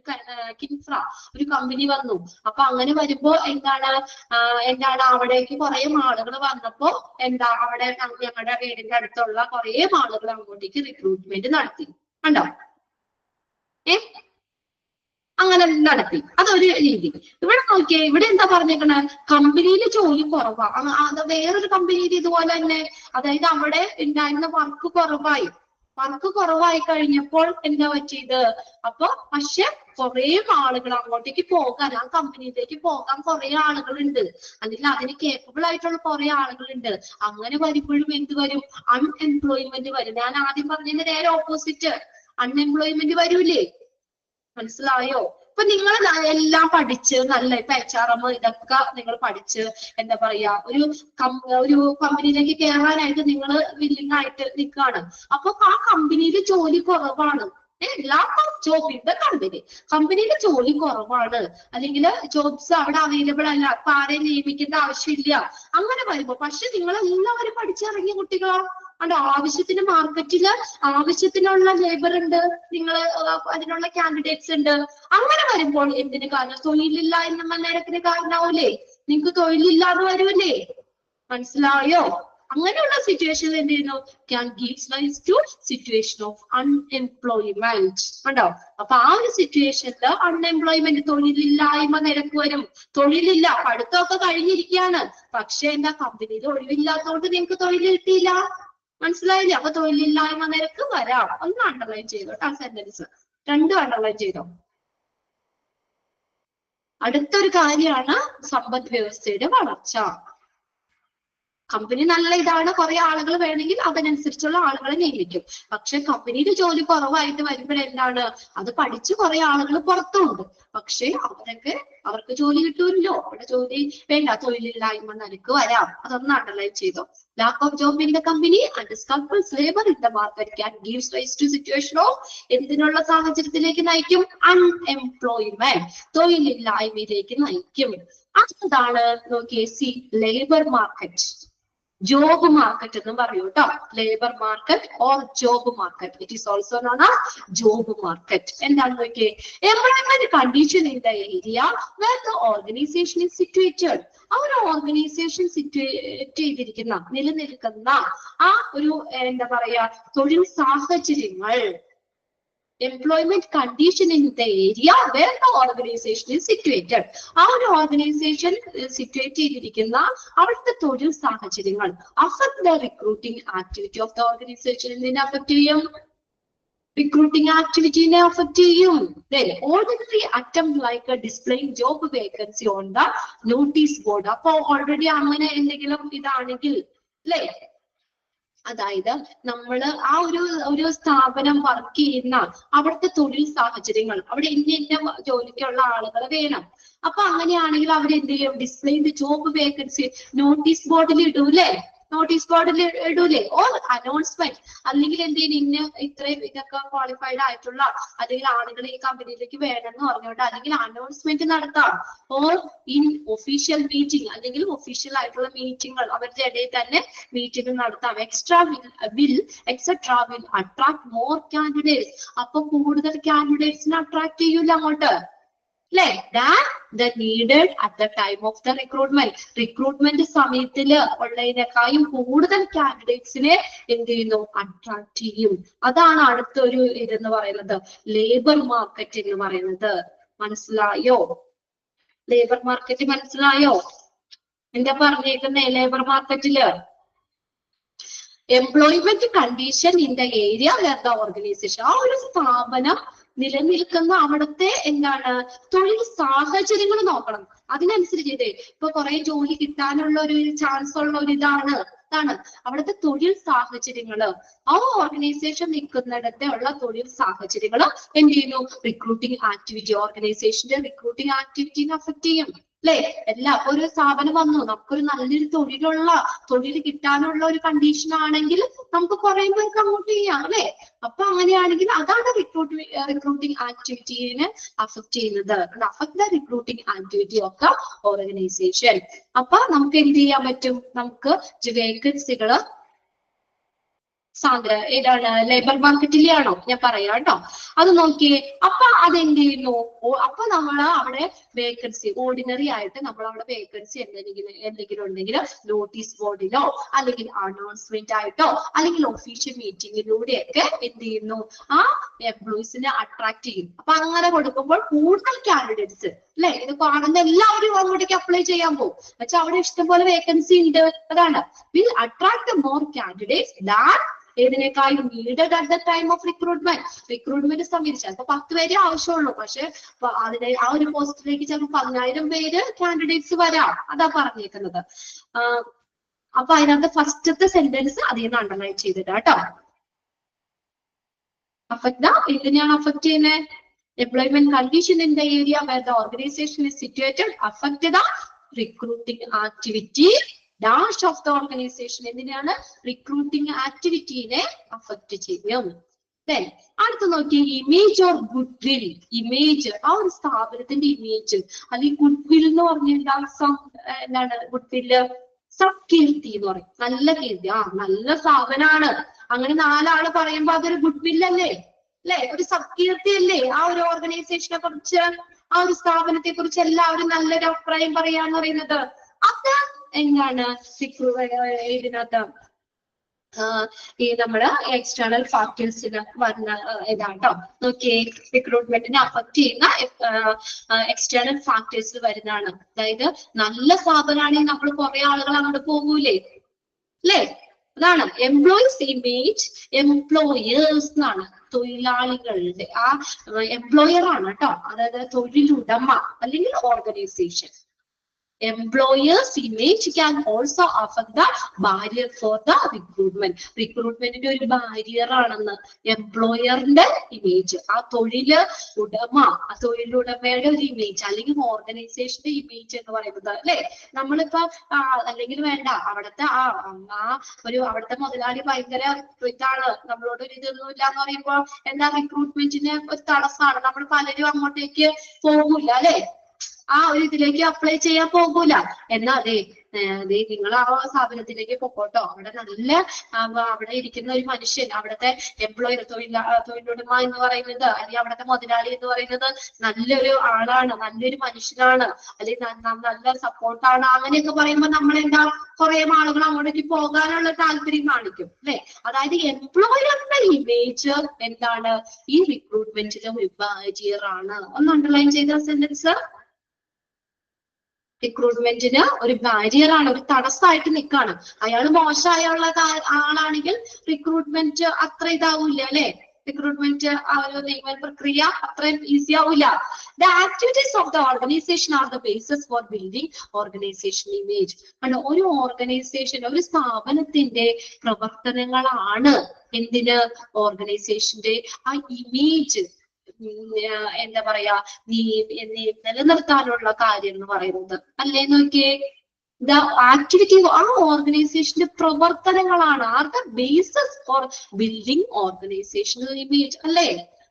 കിൻഫ്ര ഒരു കമ്പനി വന്നു. അപ്പൊ അങ്ങനെ വരുമ്പോ എന്താണ് അവിടേക്ക് കുറെ ആളുകൾ വന്നപ്പോ അവിടെ ഞങ്ങളുടെ വീടിന്റെ അടുത്തുള്ള കുറെ ആളുകൾ അങ്ങോട്ടേക്ക് റിക്രൂട്ട്മെന്റ് നടത്തി. കണ്ടോ, അങ്ങനെ നടത്തി. അതൊരു രീതി. ഇവിടെ നോക്കിയേ, ഇവിടെ എന്താ പറഞ്ഞേക്കണേ, കമ്പനിയിൽ ജോലി കുറവാ. അത് വേറൊരു കമ്പനിയിൽ ഇതുപോലെ തന്നെ, അതായത് അവിടെ ഉണ്ടായിരുന്ന വർക്ക് കുറവായി കഴിഞ്ഞപ്പോൾ എന്താ പറ്റിയത്, അപ്പൊ പക്ഷെ കുറെ ആളുകൾ അങ്ങോട്ടേക്ക് പോകാൻ, ആ കമ്പനിയിലേക്ക് പോകാൻ കുറെ ആളുകളുണ്ട്, അല്ലെങ്കിൽ അതിന് കേപ്പബിൾ ആയിട്ടുള്ള കുറെ ആളുകളുണ്ട്. അങ്ങനെ വരുമ്പോഴും എന്ത് വരും, അൺഎംപ്ലോയ്മെന്റ് വരും. ഞാൻ ആദ്യം പറഞ്ഞതിന്റെ നേരെ ഓപ്പോസിറ്റ്, അൺഎംപ്ലോയ്മെന്റ് വരൂലേ, മനസ്സിലായോ? ഇപ്പൊ നിങ്ങൾ എല്ലാം പഠിച്ച് നല്ല, ഇപ്പൊ HRM ഇതൊക്കെ നിങ്ങൾ പഠിച്ച് എന്താ പറയാ, ഒരു കമ്പനിയിലേക്ക് കയറാനായിട്ട് നിങ്ങൾ വില്ലിങ് ആയിട്ട് നിൽക്കുകയാണ്. അപ്പൊ ആ കമ്പനിയിൽ ജോലി കുറവാണ്, lakh of job in the company, കമ്പനിയിൽ ജോലി കുറവാണ്, അല്ലെങ്കിൽ ജോബ്സ് അവിടെ അവൈലബിൾ അല്ല, അപ്പൊ ആരെയും നിയമിക്കേണ്ട ആവശ്യമില്ല. അങ്ങനെ വരുമ്പോ പക്ഷെ നിങ്ങൾ എല്ലാവരും പഠിച്ചിറങ്ങിയ കുട്ടികളോ, ആവശ്യത്തിന് മാർക്കറ്റില് ആവശ്യത്തിനുള്ള ലേബർ ഉണ്ട്, നിങ്ങൾ അതിനുള്ള കാൻഡിഡേറ്റ്സ് ഉണ്ട്. അങ്ങനെ വരുമ്പോൾ എന്തിന് കാരണം, തൊഴിലില്ലായ്മ നിരക്കിന് കാരണമാവൂലേ, നിങ്ങൾക്ക് തൊഴിലില്ലാതെ വരൂലേ, മനസ്സിലായോ? അങ്ങനെയുള്ള സിറ്റുവേഷൻ എന്ത് ചെയ്യുന്നു, can gives rise to situation of unemployment. കണ്ടോ, അപ്പൊ ആ ഒരു സിറ്റുവേഷനിൽ അൺഎംപ്ലോയ്മെന്റ്, തൊഴിലില്ലായ്മ നിരക്ക് വരും. തൊഴിലില്ല, പഠിത്തമൊക്കെ കഴിഞ്ഞിരിക്കുകയാണ്, പക്ഷെ എന്താ, കമ്പനിയിൽ ഒഴിവില്ലാത്തതുകൊണ്ട് നിങ്ങൾക്ക് തൊഴിൽ കിട്ടിയില്ല, മനസ്സിലായില്ലേ? അപ്പൊ തൊഴിലില്ലായ്മ നിരക്ക് വരാം. ഒന്ന് അണ്ടർലൈൻ ചെയ്തോ ആ സെന്റൻസ്, രണ്ടും അണ്ടർലൈൻ ചെയ്തോ. അടുത്തൊരു കാര്യമാണ് സമ്പദ് വ്യവസ്ഥയുടെ വളർച്ച. കമ്പനി നല്ല ഇതാണ്, കുറെ ആളുകൾ വേണമെങ്കിൽ അതിനനുസരിച്ചുള്ള ആളുകളെ നിയമിക്കും. പക്ഷെ കമ്പനിയിൽ ജോലി കുറവായിട്ട് വരുമ്പോഴെന്താണ്, അത് പഠിച്ച് കുറെ ആളുകൾ പുറത്തുണ്ട്, പക്ഷെ അവർക്ക് ജോലി കിട്ടൂല്ലോ, അവിടെ ജോലി വേണ്ട, തൊഴിലില്ലായ്മ നിരക്ക് വരാം. അതൊന്ന് അണ്ടർലൈൻ ചെയ്തോ. Lack of job in the company and surplus labour in the market can gives rise to situation of, എന്തിനുള്ള സാഹചര്യത്തിലേക്ക് നയിക്കും, അൺഎംപ്ലോയ്മെന്റ്, തൊഴിലില്ലായ്മയിലേക്ക് നയിക്കും. അതാണ് നോക്കിയേ, see labour market, job market എന്നും പറയൂ കേട്ടോ. Labour market or job market, it is also known as job market. എന്താണ് നോക്കിയേ, employment condition in the area where the organisation is situated, ആ ഒരു ഓർഗനൈസേഷൻ സിറ്റുവേറ്റ് ചെയ്തിരിക്കുന്ന, നിലനിൽക്കുന്ന ആ ഒരു എന്താ പറയാ തൊഴിൽ സാഹചര്യങ്ങൾ, employment condition in the area where the organisation is situated, ആ ഒരു ഓർഗനൈസേഷൻ സിറ്റുവേറ്റ് ചെയ്തിരിക്കുന്ന അവിടുത്തെ തൊഴിൽ സാഹചര്യങ്ങൾ affect the recruiting activity of the organization. എന്തിനെ അഫക്ട് ചെയ്യും, റിക്രൂട്ടിംഗ് ആക്ടിവിറ്റിനെ അഫക്ട് ചെയ്യും. Then ordinary attempt like a displaying job vacancy on the notice board, അപ്പൊ ഓൾറെഡി അങ്ങനെ എന്തെങ്കിലും ഇതാണെങ്കിൽ അല്ലേ, അതായത് നമ്മള് ആ ഒരു സ്ഥാപനം വർക്ക് ചെയ്യുന്ന അവിടുത്തെ തൊഴിൽ സാഹചര്യങ്ങൾ, അവിടെ ഇന്ന ജോലിക്കുള്ള ആളുകൾ വേണം. അപ്പൊ അങ്ങനെയാണെങ്കിൽ അവരെന്ത് ചെയ്യും, ഡിസ്പ്ലേ ജോബ് വേക്കൻസി നോട്ടീസ് ബോർഡിൽ ഇടൂലേ, നോട്ടീസ് ബോർഡിൽ ഇടൂലേ, ഓർ അനൗൺസ്മെന്റ്, അല്ലെങ്കിൽ എന്തെങ്കിലും ഇത്രയും ഇതൊക്കെ ക്വാളിഫൈഡ് ആയിട്ടുള്ള അല്ലെങ്കിൽ ആളുകൾ ഈ കമ്പനിയിലേക്ക് വേണമെന്ന് പറഞ്ഞുകൊണ്ട് അല്ലെങ്കിൽ അനൗൺസ്മെന്റ് നടത്താം. ഓർ ഇൻ ഒഫീഷ്യൽ മീറ്റിംഗ്, അല്ലെങ്കിൽ ഒഫീഷ്യൽ ആയിട്ടുള്ള മീറ്റിംഗുകൾ അവരുടെ ഇടയിൽ തന്നെ മീറ്റിംഗ് നടത്താം. Extra will et cetera will attract more candidates, അപ്പൊ കൂടുതൽ കാൻഡിഡേറ്റ്സിനെ അട്രാക്ട് ചെയ്യൂല അങ്ങോട്ട്, അല്ലേ, that needed at the time of the recruitment സമയത്തില് ഉള്ളതിനേക്കാളും കൂടുതൽ കാൻഡിഡേറ്റ്സിനെ എന്ത് ചെയ്യുന്നു, അട്രാക്ട് ചെയ്യും. അതാണ് അടുത്തൊരു ഇതെന്ന് പറയുന്നത്, ലേബർ മാർക്കറ്റ് എന്ന് പറയുന്നത്. മനസ്സിലായോ, ലേബർ മാർക്കറ്റ് മനസ്സിലായോ? എന്താ പറഞ്ഞേക്കുന്നേ ലേബർ മാർക്കറ്റില്? Employment condition in the area where the organisation, ആ ഒരു സ്ഥാപനം നിലനിൽക്കുന്ന അവിടുത്തെ എന്താണ് തൊഴിൽ സാഹചര്യങ്ങൾ നോക്കണം. അതിനനുസരിച്ച് ഇപ്പൊ കുറെ ജോലി കിട്ടാനുള്ള ഒരു ചാൻസ് ഉള്ള ഒരു ഇതാണ് അവിടുത്തെ തൊഴിൽ സാഹചര്യങ്ങള്, ആ ഓർഗനൈസേഷൻ നിൽക്കുന്നിടത്തെ ഉള്ള തൊഴിൽ സാഹചര്യങ്ങൾ എന്ത് ചെയ്യുന്നു? റിക്രൂട്ടിംഗ് ആക്ടിവിറ്റി, ഓർഗനൈസേഷന്റെ റിക്രൂട്ടിംഗ് ആക്ടിവിറ്റിനെ അഫക്ട് ചെയ്യും അല്ലെ? എല്ലാം ഒരു സ്ഥാപനം വന്നു, നമുക്കൊരു നല്ലൊരു തൊഴിൽ കിട്ടാനുള്ള ഒരു കണ്ടീഷൻ ആണെങ്കിൽ നമുക്ക് കുറെ പേർക്ക് അങ്ങോട്ട് ചെയ്യാം അല്ലെ? അപ്പൊ അങ്ങനെയാണെങ്കിൽ അതാണ് റിക്രൂട്ടിംഗ് ആക്ടിവിറ്റിനെ അഫക്ട് ചെയ്യുന്നത്. Affect the recruiting activity of the organisation. അപ്പൊ നമുക്ക് എന്ത് ചെയ്യാൻ പറ്റും? നമുക്ക് വേക്കൻസികള് ഏതാണ് ലേബർ മാർക്കറ്റിലെ ആണോ ഞാൻ പറയാം കേട്ടോ. അത് നോക്കിയേ. അപ്പൊ അതെന്ത് ചെയ്യുന്നു? അപ്പൊ നമ്മൾ അവിടെ വേക്കൻസി ഓർഡിനറി ആയിട്ട് നമ്മൾ അവിടെ വേക്കൻസി എന്തെങ്കിലും ഉണ്ടെങ്കിൽ നോട്ടീസ് ബോർഡിലോ അല്ലെങ്കിൽ അനൗൺസ്മെന്റ് ആയിട്ടോ അല്ലെങ്കിൽ ഒഫീഷ്യൽ മീറ്റിംഗിലൂടെയൊക്കെ എന്ത് ചെയ്യുന്നു? ആ എംപ്ലോയീസിനെ അട്രാക്ട് ചെയ്യും. അപ്പൊ അങ്ങനെ കൊടുക്കുമ്പോൾ കൂടുതൽ കാൻഡിഡേറ്റ്സ് അല്ലെ, ഇത് കാണുന്ന എല്ലാവരും അങ്ങോട്ടേക്ക് അപ്ലൈ ചെയ്യാൻ പോകും. പക്ഷെ അവിടെ ഇഷ്ടംപോലെ വേക്കൻസി ഉണ്ട്. അതാണ് will attract more candidates than ഏതിനേക്കാളും needed at the time of recruitment സമയത്ത്. ചിലപ്പോ 10 പേരെ ആവശ്യമുള്ളൂ, പക്ഷെ അതിനെ ആ ഒരു പോസ്റ്റിലേക്ക് ചിലപ്പോൾ 10,000 പേര് കാൻഡിഡേറ്റ്സ് വരാം. അതാ പറഞ്ഞേക്കുന്നത്. അപ്പൊ അതിനകത്ത് ഫസ്റ്റത്തെ സെന്റൻസ് അതിൽ നിന്ന് അണ്ടർലൈൻ ചെയ്തിട്ട് കേട്ടോ. എങ്ങനെയാണ് അഫക്ട് ചെയ്യുന്നത്? Employment condition in the area where the organisation is situated affect the recruiting activity dash of the organization. എന്തിനാണ്? റിക്രൂട്ടിംഗ് ആക്ടിവിറ്റിനെ അഫക്ട് ചെയ്യും. അടുത്ത് നോക്കി, image or goodwill. Image, ആ ഒരു സ്ഥാപനത്തിന്റെ ഇമേജ് അല്ലെങ്കിൽ ഗുഡ് വിൽ എന്ന് പറഞ്ഞാൽ എന്താണ്? ഗുഡ് വില്ല് സത്കീർത്തി എന്ന് പറയും. നല്ല കീർത്തി, നല്ല സ്ഥാപനമാണ് അങ്ങനെ 4 ആള് പറയുമ്പോ അതൊരു ഗുഡ് വില്ലല്ലേ അല്ലെ? ഒരു സത്കീർത്തി അല്ലേ? ആ ഒരു ഓർഗനൈസേഷനെ കുറിച്ച്, ആ ഒരു സ്ഥാപനത്തെ കുറിച്ച് എല്ലാവരും നല്ലൊരു അഭിപ്രായം പറയാന്ന് പറയുന്നത്. അത് എന്താണ്? ഇതിനകത്ത് ഈ നമ്മുടെ എക്സ്റ്റേണൽ ഫാക്ടേഴ്സിന് വരുന്ന ഇതാട്ടോ. നോക്കിയേ, റിക്രൂട്ട്മെന്റിനെ അഫക്ട് ചെയ്യുന്ന എക്സ്റ്റേണൽ ഫാക്ടേഴ്സ് വരുന്നതാണ്. അതായത് നല്ല സ്ഥാപനമാണെങ്കിൽ നമ്മൾ കുറെ ആളുകൾ അങ്ങോട്ട് പോകൂലേ അല്ലേ? അതാണ് എംപ്ലോയീസ് ഇമേജ്. എംപ്ലോയേഴ്സ് എന്നാണ് തൊഴിലാളികളുടെ ആ എംപ്ലോയർ ആണ് കേട്ടോ. അതായത് തൊഴിലുടമ അല്ലെങ്കിൽ organisation. Employers' image can also affect the barrier for the recruitment. റിക്രൂട്ട്മെന്റിന്റെ ഒരു ബാരിയർ ആണെന്ന് എംപ്ലോയറിന്റെ ഇമേജ്. ആ തൊഴിലുടമയുടെ ഒരു ഇമേജ് അല്ലെങ്കിൽ ഓർഗനൈസേഷന്റെ ഇമേജ് എന്ന് പറയുന്നത് അല്ലെ? നമ്മളിപ്പോ അല്ലെങ്കിൽ വേണ്ട അവിടുത്തെ അവിടുത്തെ മുതലാളി ഭയങ്കര ഇതാണ്, നമ്മളോട് ഒരു ഇതൊന്നും ഇല്ല എന്ന് പറയുമ്പോ എന്താ? റിക്രൂട്ട്മെന്റിന് ഒരു തടസ്സമാണ്. നമ്മൾ പലരും അങ്ങോട്ടേക്ക് പോകൂല അല്ലെ? ആ ഒരു ഇതിലേക്ക് അപ്ലൈ ചെയ്യാൻ പോകൂല. എന്നാ നിങ്ങൾ ആ സ്ഥാപനത്തിലേക്ക് പൊക്കോട്ടോ, അവിടെ അവിടെ ഇരിക്കുന്ന ഒരു മനുഷ്യൻ, അവിടുത്തെ എംപ്ലോയർ തൊഴിലുടമ എന്ന് പറയുന്നത് അല്ലെങ്കിൽ അവിടുത്തെ മുതലാളി എന്ന് പറയുന്നത് നല്ലൊരു ആളാണ്, നല്ലൊരു മനുഷ്യനാണ്, അല്ലെങ്കിൽ നല്ല സപ്പോർട്ടാണ്. അങ്ങനെയൊക്കെ പറയുമ്പോൾ നമ്മൾ എന്താ? കുറെ ആളുകൾ അങ്ങോട്ടേക്ക് പോകാനുള്ള താല്പര്യം കാണിക്കും അല്ലെ? അതായത് എംപ്ലോയറിന്റെ ഇമേജ് എന്താണ്? ഈ റിക്രൂട്ട്മെന്റിലെ ഒരു ബാരിയർ ആണ്. ഒന്ന് അണ്ടർലൈൻ ചെയ്ത സെന്റൻസ്. റിക്രൂട്ട്മെന്റിന് ഒരു ബാരിയർ ആണ്, ഒരു തടസ്സമായിട്ട് നിൽക്കാണ്. അയാൾ മോശമായുള്ള ആളാണെങ്കിൽ റിക്രൂട്ട്മെന്റ് അത്ര ഇതാവൂല അല്ലെ? റിക്രൂട്ട്മെന്റ് ആ ഒരു നിയമന പ്രക്രിയ അത്രയും ഈസി ആവൂല. The activities of the organisation are the basis for building organisation image. ഒരു ഓർഗനൈസേഷൻ, ഒരു സ്ഥാപനത്തിന്റെ പ്രവർത്തനങ്ങളാണ് എന്തിന്? ഓർഗനൈസേഷന്റെ ആ ഇമേജ് എന്താ പറയാ നിലനിർത്താനുള്ള കാര്യം എന്ന് പറയുന്നത് അല്ലേ? നോക്കിയേ, ദ ആക്ടിവിറ്റി ആ ഓർഗനൈസേഷന്റെ പ്രവർത്തനങ്ങളാണ് are the basis for building organisational image അല്ലേ?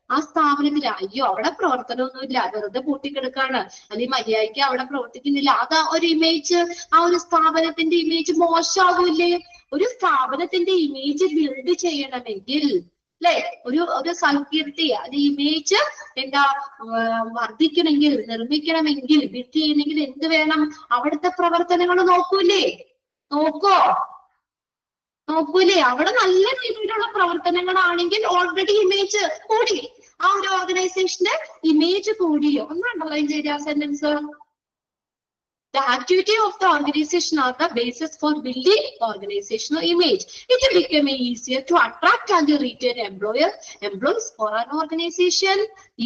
ആ സ്ഥാപനത്തിൽ അയ്യോ അവിടെ പ്രവർത്തനമൊന്നുമില്ല, വെറുതെ പൂട്ടിക്കിടക്കാണ്, അല്ലെങ്കിൽ മര്യാദയ്ക്ക് അവിടെ പ്രവർത്തിക്കുന്നില്ല, അത് ഒരു ഇമേജ്, ആ ഒരു സ്ഥാപനത്തിന്റെ ഇമേജ് മോശമാകൂലേ? ഒരു സ്ഥാപനത്തിന്റെ ഇമേജ് ബിൽഡ് ചെയ്യണമെങ്കിൽ അല്ലെ? ഒരു സൽകീർത്തി, അത് ഇമേജ് എന്താ വർദ്ധിക്കണമെങ്കിൽ, നിർമ്മിക്കണമെങ്കിൽ, ബിൽഡ് ചെയ്യണമെങ്കിൽ എന്ത് വേണം? അവിടുത്തെ പ്രവർത്തനങ്ങൾ നോക്കൂലേ? നോക്കൂലേ? അവിടെ നല്ല രീതിയിലുള്ള പ്രവർത്തനങ്ങളാണെങ്കിൽ ഓൾറെഡി ഇമേജ് കൂടി, ആ ഒരു ഓർഗനൈസേഷന്റെ ഇമേജ് കൂടിയോ? ഒന്ന് അണ്ടർലൈൻ ചെയ്ത sentence. The activity of the organization are the basis for building organizational image. It became easier to attract and retain employees for an organization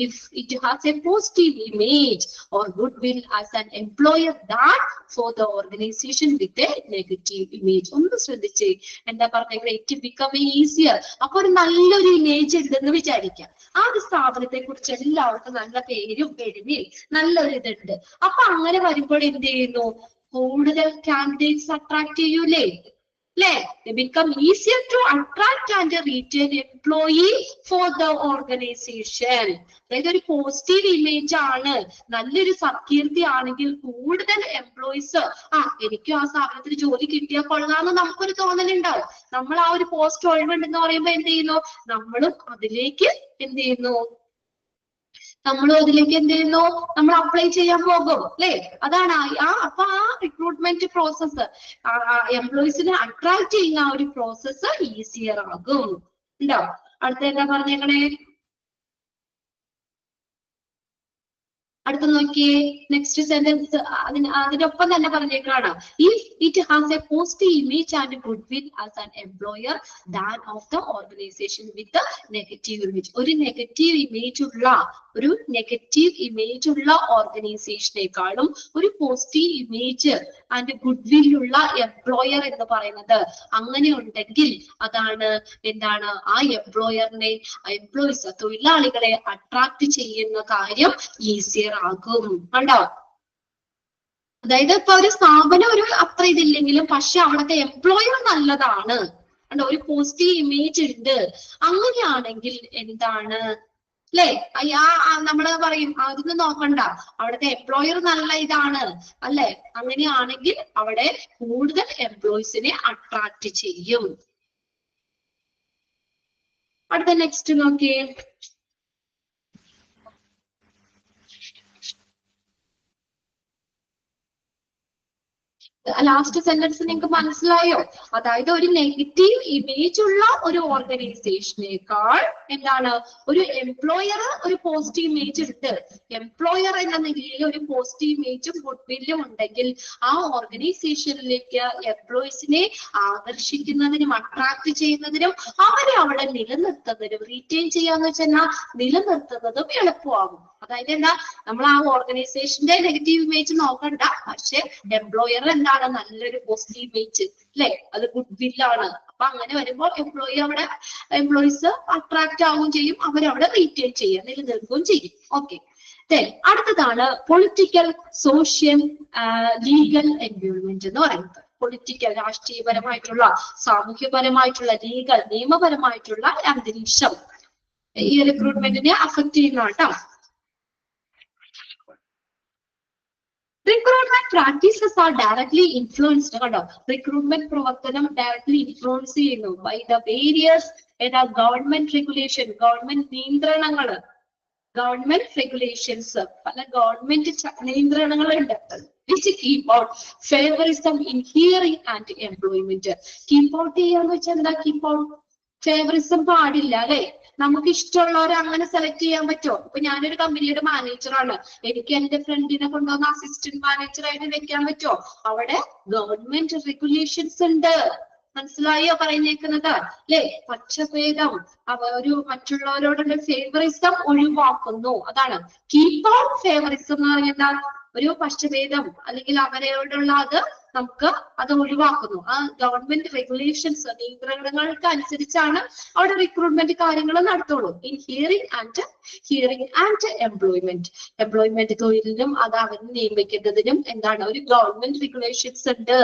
if it has a positive image or goodwill as an employer than for the organization with a negative image. ഒന്ന് ശ്രദ്ധിച്ചേ, എന്താ പറഞ്ഞ it become easier. അപ്പൊ ഒരു നല്ലൊരു ഇമേജ് ഉണ്ടെന്ന് വിചാരിക്കാം. ആ ഒരു സ്ഥാപനത്തെ കുറിച്ച് എല്ലാവർക്കും നല്ല പേരും പെരുമയും നല്ലൊരു ഇതുണ്ട്. അപ്പൊ അങ്ങനെ വരുമ്പോൾ എന്ത് ചെയ്യുന്നു, കൂടുതൽ കാൻഡിഡേറ്റ്സ് അട്രാക്ട് ചെയ്യൂലേ, അല്ലേ? They become easier to attract and retain employee for the organization. അതായത് ഒരു പോസിറ്റീവ് ഇമേജ് ആണ്, നല്ലൊരു സത്കീർത്തി ആണെങ്കിൽ കൂടുതൽ എംപ്ലോയീസ് എനിക്കും ആ സ്ഥാപനത്തിൽ ജോലി കിട്ടിയാൽ കൊള്ളാന്ന് നമുക്കൊരു തോന്നലുണ്ടാവും. നമ്മൾ ആ ഒരു പോസ്റ്റ് ഒഴിവുണ്ടെന്ന് പറയുമ്പോ എന്ത് ചെയ്യുന്നു, നമ്മളും അതിലേക്ക് എന്ത് ചെയ്യുന്നു, നമ്മൾ അപ്ലൈ ചെയ്യാൻ പോകും, അല്ലെ? അതാണ് അപ്പൊ ആ റിക്രൂട്ട്മെന്റ് പ്രോസസ്സ്, എംപ്ലോയീസിനെ അട്രാക്ട് ചെയ്യുന്ന ആ ഒരു പ്രോസസ്സ് ഈസിയർ ആകും. ഉണ്ടോ? അടുത്ത എന്താ പറഞ്ഞേക്കണേ? അടുത്ത നോക്കിയേ, നെക്സ്റ്റ് സെന്റൻസ് അതിനൊപ്പം തന്നെ പറഞ്ഞേക്കാണ്, if it has a positive image and goodwill as an employer than of the organisation with negative image. ഒരു നെഗറ്റീവ് ഇമേജ് ഉള്ള ഓർഗനൈസേഷനേക്കാളും ഒരു പോസിറ്റീവ് ഇമേജ് ആൻഡ് ഗുഡ്വിൽ ഉള്ള എംപ്ലോയർ എന്ന് പറയുന്നത് അങ്ങനെ ഉണ്ടെങ്കിൽ അതാണ് എന്താണ്, ആ എംപ്ലോയീസ് തൊഴിലാളികളെ അട്രാക്ട് ചെയ്യുന്ന കാര്യം ഈസിയർ ആകും. കണ്ടോ? അതായത് ഇപ്പൊ ഒരു സ്ഥാപനം ഒരു അത്ര ഇതില്ലെങ്കിലും പക്ഷെ അവിടുത്തെ എംപ്ലോയർ നല്ലതാണ്, കണ്ടോ? ഒരു പോസിറ്റീവ് ഇമേജ് ഉണ്ട്. അങ്ങനെയാണെങ്കിൽ എന്താണ്, അല്ലെ? നമ്മള് പറയും അതൊന്നും നോക്കണ്ട, അവിടുത്തെ എംപ്ലോയർ നല്ല ഇതാണ്, അല്ലെ? അങ്ങനെയാണെങ്കിൽ അവിടെ കൂടുതൽ എംപ്ലോയീസിനെ അട്രാക്ട് ചെയ്യും. അടുത്ത നെക്സ്റ്റ് നോക്കിയേ, ലാസ്റ്റ് സെന്റൻസ് നിങ്ങൾക്ക് മനസ്സിലായോ? അതായത് ഒരു നെഗറ്റീവ് ഇമേജ് ഉള്ള ഒരു ഓർഗനൈസേഷനേക്കാൾ എന്താണ്, ഒരു എംപ്ലോയർ ഒരു പോസിറ്റീവ് ഇമേജ് ഉണ്ട്, എംപ്ലോയർ എന്ന നിലയിൽ ഒരു പോസിറ്റീവ് ഇമേജും ഗുഡ്വില്ലും ഉണ്ടെങ്കിൽ ആ ഓർഗനൈസേഷനിലേക്ക് എംപ്ലോയീസിനെ ആകർഷിക്കുന്നതിനും അട്രാക്ട് ചെയ്യുന്നതിനും അവരെ അവിടെ നിലനിർത്തുന്നതിനും, റീറ്റെയിൻ ചെയ്യാന്ന് വെച്ചാൽ നിലനിർത്തുന്നതും എളുപ്പമാകും. അതായത് എന്താ, നമ്മൾ ആ ഓർഗനൈസേഷന്റെ നെഗറ്റീവ് ഇമേജ് നോക്കണ്ട, പക്ഷെ എംപ്ലോയർ എന്താണ്, നല്ലൊരു പോസിറ്റീവ് ഇമേജ്, അല്ലെ? അത് ഗുഡ്വില്ലാണ്. അപ്പൊ അങ്ങനെ വരുമ്പോൾ എംപ്ലോയീസ് അട്രാക്ട് ആവുകയും ചെയ്യും, അവരവിടെ റീറ്റെയിൻ ചെയ്യാൻ നിലനിൽക്കുകയും ചെയ്യും. ഓക്കെ, അടുത്തതാണ് പൊളിറ്റിക്കൽ, സോഷ്യൽ, ലീഗൽ എൻവയോൺമെന്റ് എന്ന് പറയുന്നത്. പൊളിറ്റിക്കൽ രാഷ്ട്രീയപരമായിട്ടുള്ള, സാമൂഹ്യപരമായിട്ടുള്ള, ലീഗൽ നിയമപരമായിട്ടുള്ള അന്തരീക്ഷം ഈ റിക്രൂട്ട്മെന്റിനെ അഫക്ട് ചെയ്യുന്നതാണ് കേട്ടോ. Recruitment practices are directly influenced. Recruitment പ്രവർത്തനം directly influence ചെയ്യുന്നു by the various government regulation, government നിയന്ത്രണങ്ങള്, government regulations, പല government നിയന്ത്രണങ്ങളുണ്ട് which keep out favorism in hiring and employment. Keep out ചെയ്യാന്ന് വെച്ചാൽ എന്താ? keep out ഫേവറിസം പാടില്ല, അല്ലെ? നമുക്ക് ഇഷ്ടമുള്ളവരെ അങ്ങനെ സെലക്ട് ചെയ്യാൻ പറ്റുമോ? ഇപ്പൊ ഞാനൊരു കമ്പനിയുടെ മാനേജറാണ്, എനിക്ക് എന്റെ ഫ്രണ്ടിനെ കൊണ്ടുവന്ന് അസിസ്റ്റന്റ് മാനേജറായിട്ട് വെക്കാൻ പറ്റുമോ? അവിടെ ഗവൺമെന്റ് റെഗുലേഷൻസ് ഉണ്ട്. മനസ്സിലായോ പറയുന്നേക്കുന്നത്, അല്ലെ? പക്ഷഭേദം, ഒരു മറ്റുള്ളവരോടുള്ള ഫേവറിസം ഒഴിവാക്കുന്നു. അതാണ് കീപ്പ് ഔട്ട് ഫേവറിസം എന്ന് പറയുന്നത്. ഒരു പക്ഷഭേദം അല്ലെങ്കിൽ അവരോടുള്ള നമുക്ക് അത് ഒഴിവാക്കുന്നു. ആ ഗവൺമെന്റ് റെഗുലേഷൻസ്, നിയന്ത്രണങ്ങൾക്ക് അനുസരിച്ചാണ് അവിടെ റിക്രൂട്ട്മെന്റ് കാര്യങ്ങൾ നടത്തുള്ളൂ. ഇൻ ഹിയറിംഗ് ആൻഡ് എംപ്ലോയ്മെന്റ് തൊഴിലിനും അത് അവരെ നിയമിക്കുന്നതിനും എന്താണ്, ഒരു ഗവൺമെന്റ് റെഗുലേഷൻസ് ഉണ്ട്.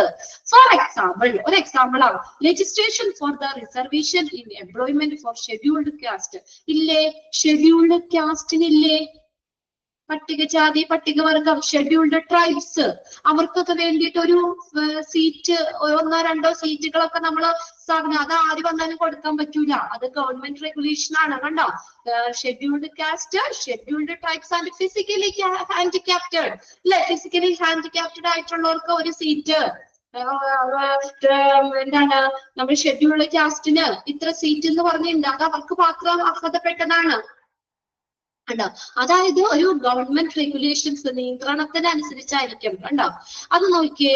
ഫോർ എക്സാമ്പിൾ, ഒരു എക്സാമ്പിൾ ആണ് legislation for the reservation in employment four scheduled caste. ഇല്ലേ? ഷെഡ്യൂൾഡ് കാസ്റ്റിനില്ലേ? പട്ടികജാതി, പട്ടികവർഗം, ഷെഡ്യൂൾഡ് ട്രൈബ്സ്, അവർക്കൊക്കെ വേണ്ടിയിട്ട് ഒരു സീറ്റ്, 1-2 സീറ്റുകളൊക്കെ നമ്മള് സ്ഥാപനം, അത് ആര് വന്നാലും കൊടുക്കാൻ പറ്റൂല. അത് ഗവൺമെന്റ് റെഗുലേഷൻ ആണ്. കണ്ടോ? Scheduled caste, scheduled tribes and physically handicapped, അല്ലെ? ഫിസിക്കലി ഹാൻഡിക്യാപ്റ്റഡ് ആയിട്ടുള്ളവർക്ക് ഒരു സീറ്റ്. എന്താണ്, നമ്മൾ ഷെഡ്യൂൾഡ് കാസ്റ്റിന് ഇത്ര സീറ്റ് എന്ന് പറഞ്ഞിട്ടുണ്ട്, അത് അവർക്ക് മാത്രം അർഹതപ്പെട്ടതാണ്. കണ്ടോ? അതായത് ഒരു ഗവൺമെന്റ് റെഗുലേഷൻസ് നിയന്ത്രണത്തിനനുസരിച്ചായിരിക്കും. കണ്ടോ? അത് നോക്കിയേ,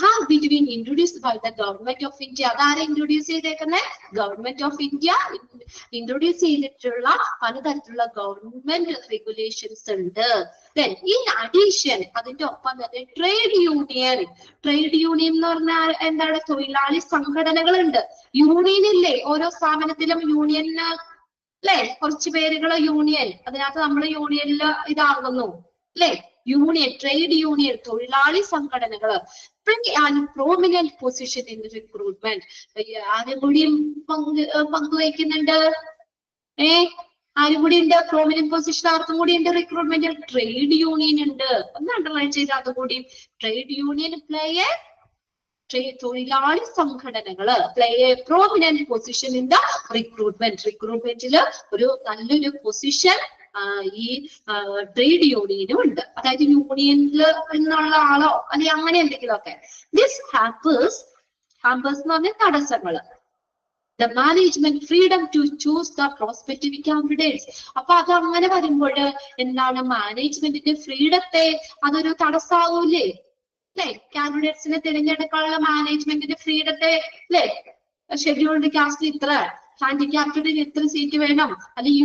have between introduced by the government of India. അതാരെ ഇൻട്രൊഡ്യൂസ് ചെയ്തേക്കുന്നത്? ഗവൺമെന്റ് ഓഫ് ഇന്ത്യ ഇൻട്രൊഡ്യൂസ് ചെയ്തിട്ടുള്ള പലതരത്തിലുള്ള ഗവൺമെന്റ് റെഗുലേഷൻസ് ഉണ്ട്. ഇൻ അഡീഷൻ അതിന്റെ ഒപ്പം തന്നെ ട്രേഡ് യൂണിയൻ എന്ന് പറഞ്ഞാൽ എന്താണ്? തൊഴിലാളി സംഘടനകളുണ്ട്. യൂണിയൻ ഇല്ലേ? ഓരോ സ്ഥാപനത്തിലും യൂണിയന് അല്ലെ? കുറച്ച് പേരുകള് യൂണിയൻ, അതിനകത്ത് നമ്മൾ യൂണിയനിൽ ഇതാകുന്നു അല്ലെ? യൂണിയൻ, ട്രേഡ് യൂണിയൻ, തൊഴിലാളി സംഘടനകള് പ്രോമിനന്റ് പൊസിഷൻ ഇൻ റിക്രൂട്ട്മെന്റ്. ആരും കൂടിയും പങ്കുവയ്ക്കുന്നുണ്ട്. ആരും കൂടി ഉണ്ട്? പ്രോമിനന്റ് പൊസിഷൻ ആർക്കും കൂടി ഉണ്ട് റിക്രൂട്ട്മെന്റിൽ? ട്രേഡ് യൂണിയൻ ഉണ്ട്. ഒന്ന് അണ്ടർലൈൻ ചെയ്ത് അതുകൂടി. ട്രേഡ് യൂണിയൻ പ്ലേ എ തൊഴിലാളി സംഘടനകള് play a prominent position in the റിക്രൂട്ട്മെന്റില് ഒരു നല്ലൊരു പൊസിഷൻ ഈ ട്രേഡ് യൂണിയനും ഉണ്ട്. അതായത് യൂണിയനിൽ എന്നുള്ള ആളോ അല്ലെങ്കിൽ അങ്ങനെ എന്തെങ്കിലുമൊക്കെ. ദിസ് ഹാമ്പേഴ്സ് എന്ന് പറഞ്ഞ തടസ്സങ്ങള് the management freedom to choose the prospective candidates. അപ്പൊ അത് അങ്ങനെ വരുമ്പോൾ എന്താണ്? മാനേജ്മെന്റിന്റെ ഫ്രീഡത്തെ അതൊരു തടസ്സാവൂലേ? അല്ലെ? കാൻഡിഡേറ്റ്സിനെ തിരഞ്ഞെടുക്കാനുള്ള മാനേജ്മെന്റിന്റെ ഫ്രീഡത്തെ അല്ലെ? ഷെഡ്യൂൾഡ് കാസ്റ്റിൽ ഇത്ര, ഹാൻഡിക്യാപ്റ്റഡിന് ഇത്ര സീറ്റ് വേണം, അല്ലെങ്കിൽ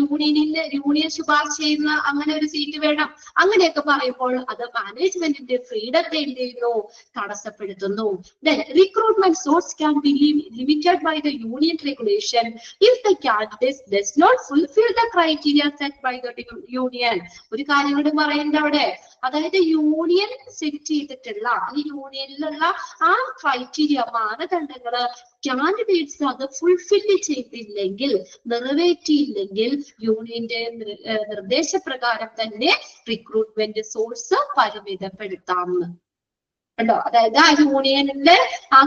യൂണിയൻ ശുപാർശ ചെയ്യുന്ന അങ്ങനെ ഒരു സീറ്റ് വേണം, അങ്ങനെയൊക്കെ പറയുമ്പോൾ അത് മാനേജ്മെന്റിന്റെ ഫ്രീഡത്തെ എന്ത് ചെയ്യുന്നു? തടസ്സപ്പെടുത്തുന്നു. Then recruitment source can be limited by the union regulation if the candidate does not fulfill the criteria set by the union. ഒരു കാര്യം കൂടി പറയുന്നത് അവിടെ, അതായത് യൂണിയൻ സെറ്റ് ചെയ്തിട്ടുള്ള അല്ലെങ്കിൽ യൂണിയനിലുള്ള ആ ക്രൈറ്റീരിയ, മാനദണ്ഡങ്ങള് കാൻഡിഡേറ്റ്സ് അത് ഫുൾഫില്ല് ചെയ്തില്ലെങ്കിൽ, നിറവേറ്റിയില്ലെങ്കിൽ യൂണിയന്റെ നിർദ്ദേശപ്രകാരം തന്നെ റിക്രൂട്ട്മെന്റ് സോഴ്സ് പരിമിതപ്പെടുത്താം. കണ്ടോ? അതായത് ആ യൂണിയനിലെ ആ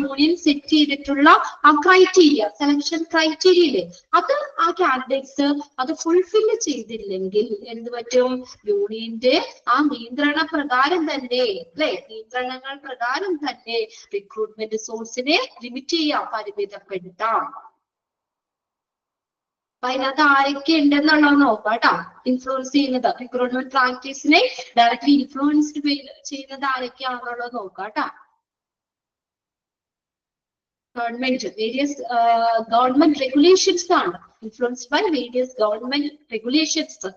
യൂണിയൻ സെറ്റ് ചെയ്തിട്ടുള്ള ആ ക്രൈറ്റീരിയ, സെലക്ഷൻ ക്രൈറ്റീരിയയില് അത് ആ കാൻഡിഡേറ്റ്സ് അത് ഫുൾഫില്ല് ചെയ്തില്ലെങ്കിൽ എന്ത് പറ്റും? യൂണിയന്റെ ആ നിയന്ത്രണ പ്രകാരം തന്നെ നിയന്ത്രണങ്ങൾ പ്രകാരം തന്നെ റിക്രൂട്ട്മെന്റ് സോഴ്സിനെ ലിമിറ്റ് ചെയ്യാം, പരിമിതപ്പെടുത്താം. അപ്പൊ അതിനകത്ത് ആരൊക്കെ ഉണ്ടെന്നുള്ളത് നോക്കാം കേട്ടോ. ഇൻഫ്ലുവൻസ് ചെയ്യുന്നത്, റിക്രൂട്ട്മെന്റ് പ്രാക്ടീസിനെ ഡയറക്ട്ലി ഇൻഫ്ലുവൻസ്ഡ് ചെയ്യുന്നത് ആരൊക്കെയാണെന്നുള്ളത് നോക്കാം കേട്ടോ. വേരിയസ് ഗവൺമെന്റ് റെഗുലേഷൻസ് ആണ്. Influenced by various government regulations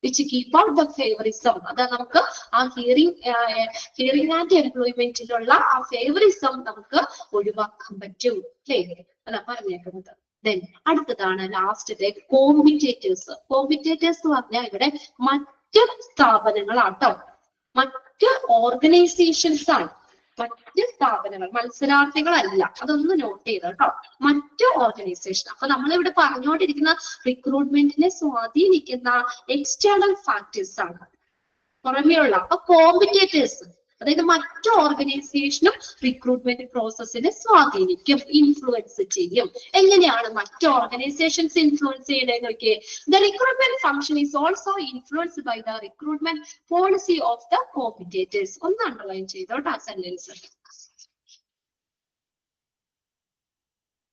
which keep out the favorism. അതാ നമുക്ക് ആ ഹിയറിംഗ് ആൻഡ് എംപ്ലോയ്മെന്റിലുള്ള ആ ഫേവറിസം നമുക്ക് ഒഴിവാക്കാൻ പറ്റും അല്ലേ? അതാ പറഞ്ഞേക്കുന്നത്. Then അടുത്തതാണ് ലാസ്റ്റത്തെ കോമ്പിറ്റേറ്റേഴ്സ്. കോമ്പിറ്റേറ്റേഴ്സ് എന്ന് പറഞ്ഞാൽ ഇവിടെ മറ്റ് സ്ഥാപനങ്ങളാട്ടോ, മറ്റ് ഓർഗനൈസേഷൻസ് ആണ്. മറ്റ് സ്ഥാപനങ്ങൾ, മത്സരാർത്ഥികളല്ല. അതൊന്ന് നോട്ട് ചെയ്ത് കേട്ടോ. മറ്റ് ഓർഗനൈസേഷൻ. അപ്പൊ നമ്മളിവിടെ പറഞ്ഞുകൊണ്ടിരിക്കുന്ന റിക്രൂട്ട്മെന്റിനെ സ്വാധീനിക്കുന്ന എക്സ്റ്റേണൽ ഫാക്ടേഴ്സ് ആണ്, പുറമെയുള്ള. അപ്പൊ കോമ്പിറ്റേറ്റേഴ്സ് അതായത് മറ്റു ഓർഗനൈസേഷനും റിക്രൂട്ട്മെന്റ് പ്രോസസ്സിനെ സ്വാധീനിക്കും, ഇൻഫ്ലുവൻസ് ചെയ്യും. എങ്ങനെയാണ് മറ്റു ഓർഗനൈസേഷൻസ് ഇൻഫ്ലുവൻസ് ചെയ്യുന്നത് നോക്കിയേ. The recruitment function is also influenced by the recruitment policy of the competitors. ഒന്ന് അണ്ടർലൈൻ ചെയ്തോട്ടോ ആ സെന്റൻസ്.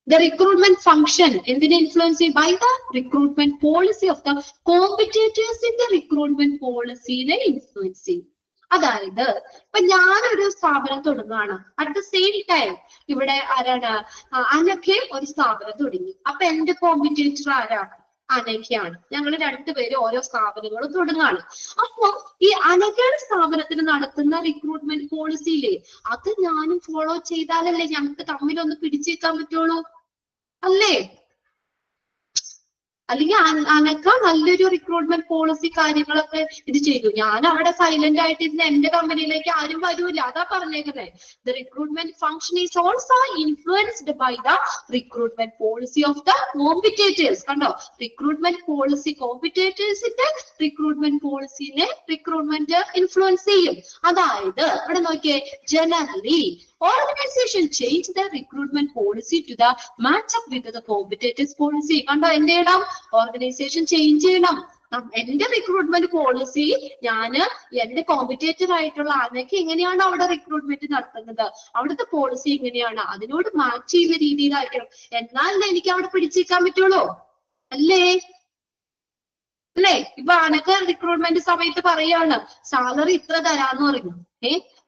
The recruitment function എന്തിനെ ഇൻഫ്ലുവൻസ് ചെയ്യും? By the recruitment policy of the competitors. In the recruitment പോളിസിനെ ഇൻഫ്ലുവൻസ് ചെയ്യും. അതായത് ഇപ്പൊ ഞാനൊരു സ്ഥാപനം തുടങ്ങുകയാണ്, അറ്റ് ദ സെയിം ടൈം ഇവിടെ ആരാണ്? അനഘ ഒരു സ്ഥാപനം തുടങ്ങി. അപ്പൊ എന്റെ കോമ്പറ്റേറ്റർ ആരാ? അനഘയാണ്. ഞങ്ങൾ രണ്ടുപേരും ഓരോ സ്ഥാപനങ്ങളും തുടങ്ങുകയാണ്. അപ്പൊ ഈ അനഘയുടെ സ്ഥാപനത്തിന് നടത്തുന്ന റിക്രൂട്ട്മെന്റ് പോളിസിയിലെ അത് ഞാനും ഫോളോ ചെയ്താലല്ലേ ഞങ്ങൾക്ക് തമ്മിലൊന്ന് പിടിച്ചേക്കാൻ പറ്റുള്ളൂ അല്ലേ? അല്ലെങ്കിൽ അനക്ക നല്ലൊരു റിക്രൂട്ട്മെന്റ് പോളിസി കാര്യങ്ങളൊക്കെ ഇത് ചെയ്തു, ഞാൻ അവിടെ സൈലന്റ് ആയിട്ട് ഇരുന്ന് എന്റെ കമ്പനിയിലേക്ക് ആരും വരൂല. അതാ പറഞ്ഞേക്കുന്നത്. The recruitment function is also influenced by the recruitment policy of the competitors. കണ്ടോ? റിക്രൂട്ട്മെന്റ് പോളിസി, കോമ്പറ്റേറ്റേഴ്സിന്റെ റിക്രൂട്ട്മെന്റ് പോളിസിനെ റിക്രൂട്ട്മെന്റ് ഇൻഫ്ലുവൻസ് ചെയ്യും. അതായത് ഇവിടെ നോക്കിയേ, generally organization change the recruitment policy to the match up with the competitors policy. കണ്ടോ? എന്ത് ചെയ്യണം? ഓർഗനൈസേഷൻ ചേഞ്ച് ചെയ്യണം. എന്റെ റിക്രൂട്ട്മെന്റ് പോളിസി ഞാന് എന്റെ കോമ്പറ്റേറ്റർ ആയിട്ടുള്ള ആനയ്ക്ക് എങ്ങനെയാണ് അവിടെ റിക്രൂട്ട്മെന്റ് നടത്തുന്നത്, അവിടുത്തെ പോളിസി എങ്ങനെയാണ്, അതിനോട് മാച്ച് ചെയ്യുന്ന രീതിയിലായിരിക്കണം. എന്നാലേ എനിക്ക് അവിടെ പിടിച്ചേക്കാൻ പറ്റുള്ളൂ അല്ലേ? അല്ലെ? ഇപ്പൊ അനക്ക് റിക്രൂട്ട്മെന്റ് സമയത്ത് പറയാണ് സാലറി ഇത്ര തരാന്ന് പറഞ്ഞു.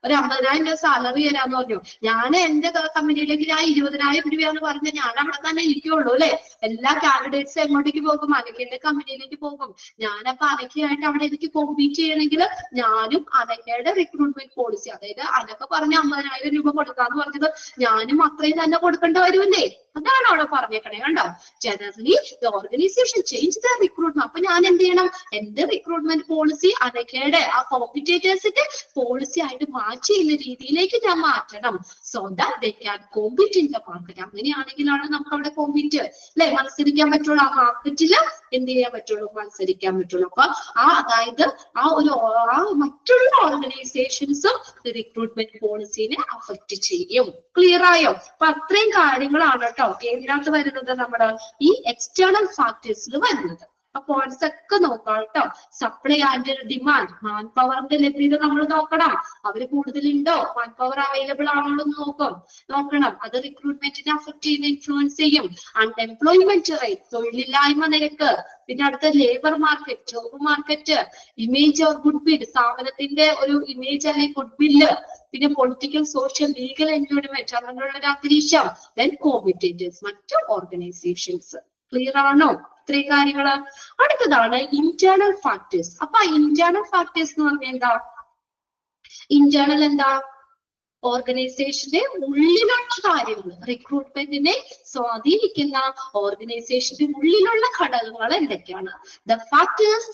ഒരു 50,000 രൂപ സാലറി തരാന്ന് പറഞ്ഞു. ഞാൻ എന്റെ കമ്പനിയിലേക്ക് ഞാൻ 20,000 രൂപയെന്ന് പറഞ്ഞ ഞാൻ അവിടെ തന്നെ ഇരിക്കുള്ളൂ അല്ലെ? എല്ലാ കാൻഡിഡേറ്റ്സ് എങ്ങോട്ടേക്ക് പോകും? അനക്കന്റെ കമ്പനിയിലേക്ക് പോകും. ഞാനപ്പൊ അനക്കയായിട്ട് അവിടെ എനിക്ക് കോമ്പീറ്റ് ചെയ്യണമെങ്കിൽ ഞാനും അനക്കയുടെ റിക്രൂട്ട്മെന്റ് പോളിസി, അതായത് അനക്ക പറഞ്ഞ 50,000 രൂപ കൊടുക്കാന്ന് പറഞ്ഞത് ഞാനും അത്രയും തന്നെ കൊടുക്കേണ്ടി വരുമല്ലേ? അതാണ് അവിടെ പറഞ്ഞേക്കണേ. കണ്ടോ? Generally the organisation change the recruitment. അപ്പൊ ഞാൻ എന്ത് ചെയ്യണം? എന്റെ റിക്രൂട്ട്മെന്റ് പോളിസി അനക്കയുടെ ആ കോമ്പറ്റേറ്റേഴ്സിന്റെ പോളിസി ആയിട്ട് മാച്ച് ചെയ്യുന്ന രീതിയിലേക്ക് ഞാൻ മാറ്റണം. So that they can compete in the market. അങ്ങനെയാണെങ്കിലാണ് നമുക്ക് അവിടെ കോമ്പീറ്റ് അല്ലെ മത്സരിക്കാൻ പറ്റുള്ളൂ. ആ മാർക്കറ്റില് എന്ത് ചെയ്യാൻ പറ്റുള്ളൂ? മത്സരിക്കാൻ പറ്റുള്ളൂ. അപ്പൊ അതായത് മറ്റുള്ള ഓർഗനൈസേഷൻസും റിക്രൂട്ട്മെന്റ് പോളിസിനെ അഫക്ട് ചെയ്യും. ക്ലിയർ ആയോ? അപ്പൊ അത്രയും കാര്യങ്ങളാണ് കേട്ടോ ഏതിനകത്ത് വരുന്നത്? നമ്മുടെ ഈ എക്സ്റ്റേണൽ ഫാക്ടേഴ്സിൽ വരുന്നത്. പോയിന്റ്സ് ഒക്കെ നോക്കാം കേട്ടോ. സപ്ലൈ ആൻഡ് ഡിമാൻഡ്, മാൻ പവറിന്റെ ലഭ്യത നമ്മൾ നോക്കണം. അവര് കൂടുതലുണ്ടോ? മാൻ പവർ അവൈലബിൾ ആണോ എന്ന് നോക്കണം. അത് റിക്രൂട്ട്മെന്റിനെ അഫക്ട് ചെയ്യുന്ന ഇൻഫ്ലുവൻസ് ചെയ്യും. അൺഎംപ്ലോയ്മെന്റ് റേറ്റ്, തൊഴിലില്ലായ്മ നിരക്ക്, പിന്നെ അടുത്ത labour market, job market, image of good will, സ്ഥാപനത്തിന്റെ ഒരു ഇമേജ് അല്ലെങ്കിൽ ഗുഡ് വില്ല്, പിന്നെ പൊളിറ്റിക്കൽ, സോഷ്യൽ, ലീഗൽ എൻവയോൺമെന്റ്, അങ്ങനെയുള്ള ഒരു അന്തരീക്ഷം, ദെൻ കോമ്പറ്റേറ്റേഴ്സ്, മറ്റു ഓർഗനൈസേഷൻസ്. ക്ലിയർ ആണോ? ഇത്രയും കാര്യങ്ങള്. അടുത്തതാണ് ഇന്റേണൽ ഫാക്ടേഴ്സ്. അപ്പൊ ഇന്റേണൽ ഫാക്ടേഴ്സ് എന്ന് പറഞ്ഞാൽ എന്താ? ഇന്റേണൽ എന്താ? ഓർഗനൈസേഷന്റെ ഉള്ളിലുള്ള കാര്യങ്ങൾ, റിക്രൂട്ട്മെന്റിനെ സ്വാധീനിക്കുന്ന ഓർഗനൈസേഷന്റെ ഉള്ളിലുള്ള ഘടകങ്ങൾ എന്തൊക്കെയാണ്? The factors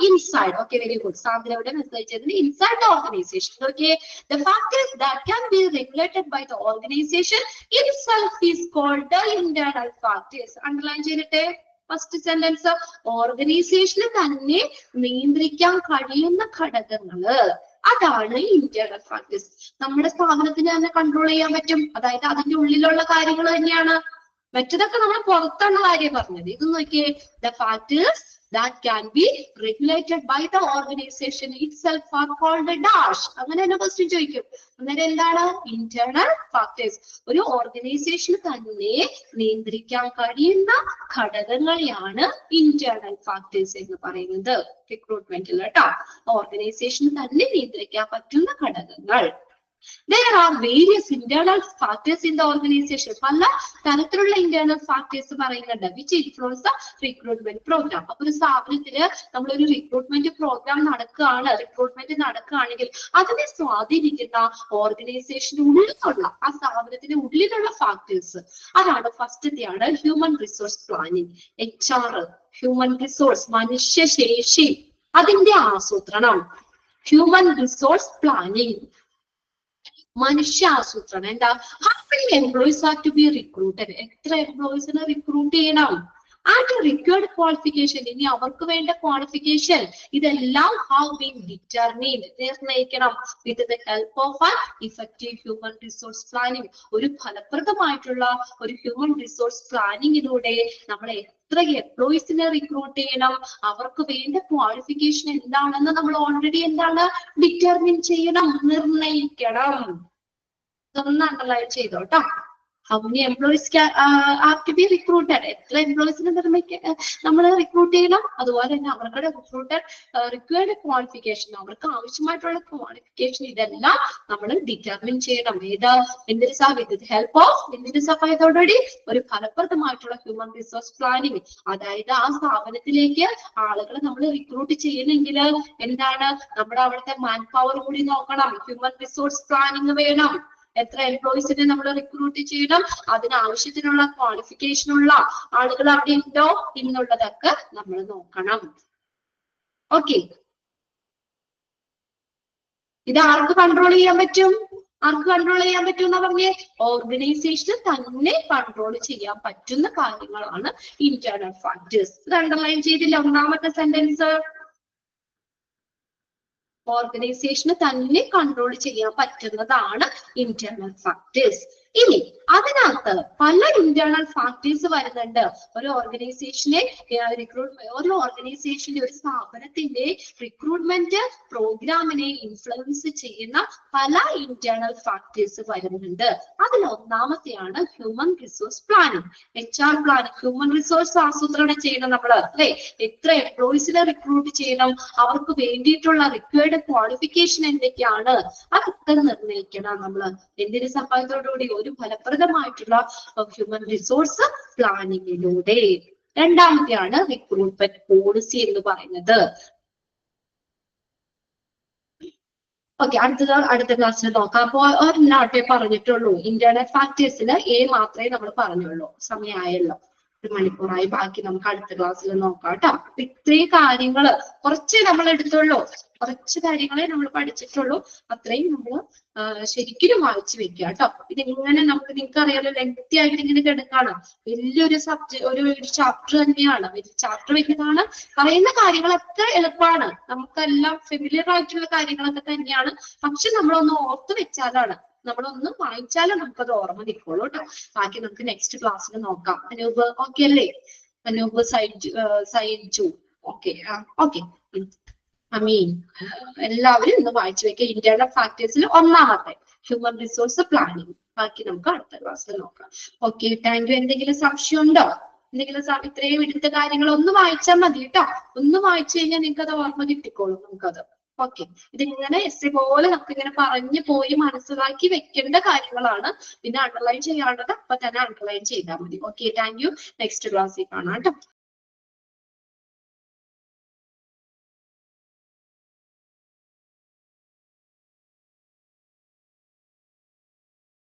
inside. Okay, very good. സാന്ദ്രയുടെ മെസ്സേജ് ചെയ്തത് inside the organisation. Okay, the factors that can be regulated by the organisation itself is called the internal factors. Underline ചെയ്തിട്ട് ഫസ്റ്റ് സെന്റൻസ്, ഓർഗനൈസേഷന് തന്നെ നിയന്ത്രിക്കാൻ കഴിയുന്ന ഘടകങ്ങള്, അതാണ് ഇന്റേണൽ ഫാക്ടേഴ്സ്. നമ്മുടെ സ്ഥാപനത്തിന് തന്നെ കൺട്രോൾ ചെയ്യാൻ പറ്റും. അതായത് അതിന്റെ ഉള്ളിലുള്ള കാര്യങ്ങൾ തന്നെയാണ്. മറ്റതൊക്കെ നമ്മൾ പുറത്തുള്ള കാര്യം പറഞ്ഞത്. ഇത് നോക്കിയേ, the factors that can be regulated by the organization itself are called a dash. അങ്ങനെ തന്നെ ക്വസ്റ്റ്യൻ ചോദിക്കും. അന്നേരം എന്താണ്? Internal factors. ഒരു ഓർഗനൈസേഷൻ തന്നെ നിയന്ത്രിക്കാൻ കഴിയുന്ന ഘടകങ്ങളെയാണ് ഇന്റേണൽ ഫാക്ടേഴ്സ് എന്ന് പറയുന്നത്. റിക്രൂട്ട്മെന്റിൽ കേട്ടോ, ഓർഗനൈസേഷൻ തന്നെ നിയന്ത്രിക്കാൻ പറ്റുന്ന ഘടകങ്ങൾ. There are various internal factors in the organization. പല തരത്തിലുള്ള ഇന്റേണൽ ഫാക്ടേഴ്സ് പറയുന്നുണ്ട് which influence the recruitment program. അപ്പൊ ഒരു സ്ഥാപനത്തില് നമ്മളൊരു റിക്രൂട്ട്മെന്റ് പ്രോഗ്രാം നടക്കുകയാണെങ്കിൽ അതിനെ സ്വാധീനിക്കുന്ന ഓർഗനൈസേഷന് ഉള്ളിലുള്ള, ആ സ്ഥാപനത്തിന്റെ ഉള്ളിലുള്ള ഫാക്ടേഴ്സ്, അതാണ് ഫസ്റ്റത്തെയാണ് human resource planning. HR, human resource, മനുഷ്യശേഷി, അതിന്റെ ആസൂത്രണം. ഹ്യൂമൻ റിസോഴ്സ് പ്ലാനിങ്, മനുഷ്യ ആസൂത്രണം. എന്താ? How many employees are to be recruited, എത്ര എംപ്ലോയീസിനെ റിക്രൂട്ട് ചെയ്യണം, ആൻഡ് റിക്വയർഡ് ക്വാളിഫിക്കേഷൻ, ഇനി അവർക്ക് വേണ്ട ക്വാളിഫിക്കേഷൻ, ഇതെല്ലാം ഹൗ ബീൻ ഡിറ്റർമിൻഡ്, നിർണ്ണയിക്കണം with the help of an effective human resource planning. ഒരു ഫലപ്രദമായിട്ടുള്ള ഒരു ഹ്യൂമൻ റിസോഴ്സ് പ്ലാനിങ്ങിലൂടെ നമ്മൾ എത്ര എംപ്ലോയീസിനെ റിക്രൂട്ട് ചെയ്യണം, അവർക്ക് വേണ്ട ക്വാളിഫിക്കേഷൻ എന്താണെന്ന് നമ്മൾ ഓൾറെഡി എന്താണ് ഡിറ്റർമിൻ ചെയ്യണം, നിർണ്ണയിക്കണം. ഇതൊന്ന് underline ചെയ്തോട്ടോ. How many employees are to be recruited? എത്ര എംപ്ലോയീസിനെ നമ്മൾ റിക്രൂട്ട് ചെയ്യണം, അതുപോലെ തന്നെ അവരുടെ റിക്വയർഡ് ക്വാളിഫിക്കേഷൻ, അവർക്ക് ആവശ്യമായിട്ടുള്ള ക്വാളിഫിക്കേഷൻ, ഇതെല്ലാം നമ്മൾ ഡിറ്റർമിൻ ചെയ്യണം. വിത്ത് ഹെൽപ്പ് ഓഫ് ഓൾറെഡി ഒരു ഫലപ്രദമായിട്ടുള്ള ഹ്യൂമൻ റിസോഴ്സ് പ്ലാനിങ്. അതായത് ആ സ്ഥാപനത്തിലേക്ക് ആളുകളെ നമ്മൾ റിക്രൂട്ട് ചെയ്യണമെങ്കിൽ എന്താണ്? നമ്മുടെ അവിടുത്തെ മാൻ പവർ കൂടി നോക്കണം. ഹ്യൂമൻ റിസോഴ്സ് പ്ലാനിങ് വേണം. എത്ര എംപ്ലോയീസിനെ നമ്മൾ റിക്രൂട്ട് ചെയ്യണം, അതിനാവശ്യത്തിനുള്ള ക്വാളിഫിക്കേഷനുള്ള ആളുകൾ അവിടെ ഉണ്ടോ എന്നുള്ളതൊക്കെ നമ്മൾ നോക്കണം. ഓക്കെ, ഇത് ആർക്ക് കൺട്രോൾ ചെയ്യാൻ പറ്റും? ആർക്ക് കൺട്രോൾ ചെയ്യാൻ പറ്റും എന്ന് പറഞ്ഞേ? ഓർഗനൈസേഷന് തന്നെ കൺട്രോൾ ചെയ്യാൻ പറ്റുന്ന കാര്യങ്ങളാണ് ഇന്റേണൽ ഫാക്ടേഴ്സ്. ഇത് അണ്ടർലൈൻ ചെയ്തില്ല ഒന്നാമത്തെ സെന്റൻസ്. ഓർഗനൈസേഷന് തന്നെ കൺട്രോൾ ചെയ്യാൻ പറ്റുന്നതാണ് ഇന്റേണൽ ഫാക്ടേഴ്സ്. ഇനി അതിനകത്ത് പല ഇന്റേണൽ ഫാക്ടേഴ്സ് വരുന്നുണ്ട്. ഒരു ഓർഗനൈസേഷനെ ഒരു ഓർഗനൈസേഷന്റെ ഒരു സ്ഥാപനത്തിന്റെ റിക്രൂട്ട്മെന്റ് പ്രോഗ്രാമിനെ ഇൻഫ്ലുവൻസ് ചെയ്യുന്ന പല ഇന്റേണൽ ഫാക്ടേഴ്സ് വരുന്നുണ്ട്. അതിൽ ഒന്നാമത്തെയാണ് human resource planning. HR planning, human resource ആസൂത്രണം ചെയ്യണം നമ്മള്, അല്ലെ? എത്ര എംപ്ലോയീസിനെ റിക്രൂട്ട് ചെയ്യണം, അവർക്ക് വേണ്ടിയിട്ടുള്ള റിക്വയർഡ് ക്വാളിഫിക്കേഷൻ എന്തൊക്കെയാണ്, അതൊക്കെ നിർണ്ണയിക്കണം നമ്മള്. എന്തിന്റെ സഹായത്തോടുകൂടി? ഒരു ഫലപ്രദമായിട്ടുള്ള ഹ്യൂമൻ റിസോഴ്സ് പ്ലാനിങ്ങിലൂടെ. രണ്ടാമത്തെയാണ് റിക്രൂട്ട്മെന്റ് പോളിസി എന്ന് പറയുന്നത്. ഓക്കെ, അടുത്ത ക്ലാസ്സിൽ നോക്കാം. അപ്പോ ഒരെണ്ണാട്ടെ പറഞ്ഞിട്ടുള്ളൂ. ഇന്റേണൽ ഫാക്ടേഴ്സിന് മാത്രമേ നമ്മൾ പറഞ്ഞുള്ളൂ. സമയമായല്ലോ, 1 മണിക്കൂറായി. ബാക്കി നമുക്ക് അടുത്ത ക്ലാസ്സിൽ നോക്കാം കേട്ടോ. അപ്പൊ ഇത്രയും കാര്യങ്ങള് കുറച്ചേ നമ്മൾ എടുത്തുള്ളൂ, കുറച്ച് കാര്യങ്ങളെ നമ്മൾ പഠിച്ചിട്ടുള്ളൂ. അത്രയും നമ്മൾ ശരിക്കും വായിച്ചു വെക്കുക കേട്ടോ. ഇതിങ്ങനെ നിങ്ങൾക്ക് അറിയാലോ, ലെങ്തി ആയിട്ട് ഇങ്ങനെ കിടക്കാണ്. വലിയൊരു ഒരു ചാപ്റ്റർ തന്നെയാണ്. ചാപ്റ്റർ വലുതാണ്, പറയുന്ന കാര്യങ്ങളൊക്കെ എളുപ്പമാണ്, നമുക്കെല്ലാം ഫെമിലിയർ ആയിട്ടുള്ള കാര്യങ്ങളൊക്കെ തന്നെയാണ്. പക്ഷെ നമ്മളൊന്ന് ഓർത്ത് വെച്ചാലാണ്, നമ്മളൊന്ന് വായിച്ചാലും നമുക്കത് ഓർമ്മ നിൽക്കുള്ളൂ കേട്ടോ. ബാക്കി നമുക്ക് നെക്സ്റ്റ് ക്ലാസ്സിൽ നോക്കാം. അനൂപ് ഓക്കെ അല്ലേ? അനൂപ് സൈജു ഓക്കെ. ഓക്കെ, അമീൻ, എല്ലാവരും ഇന്ന് വായിച്ചു വെക്കുക. ഇന്റേണൽ ഫാക്ടേഴ്സിൽ ഒന്നാമത്തെ ഹ്യൂമൻ റിസോഴ്സ് പ്ലാനിങ്. ബാക്കി നമുക്ക് അടുത്ത ക്ലാസ്സിൽ നോക്കാം. Okay, thank you. എന്തെങ്കിലും സംശയം ഉണ്ടോ? എന്തെങ്കിലും ഇത്രയും എടുത്ത കാര്യങ്ങൾ ഒന്ന് വായിച്ചാൽ മതി കേട്ടോ. ഒന്ന് വായിച്ചു കഴിഞ്ഞാൽ നിങ്ങൾക്ക് അത് ഓർമ്മ കിട്ടിക്കോളും നമുക്കത്. ഓക്കെ, ഇതിങ്ങനെ എസ് പോലെ നമുക്ക് ഇങ്ങനെ പറഞ്ഞു പോയി മനസ്സിലാക്കി വെക്കേണ്ട കാര്യങ്ങളാണ്. പിന്നെ അണ്ടർലൈൻ ചെയ്യാനുള്ളത് അപ്പൊ തന്നെ അണ്ടർലൈൻ ചെയ്താൽ മതി. Okay, thank you. നെക്സ്റ്റ് ക്ലാസ്സിൽ കാണാം കേട്ടോ.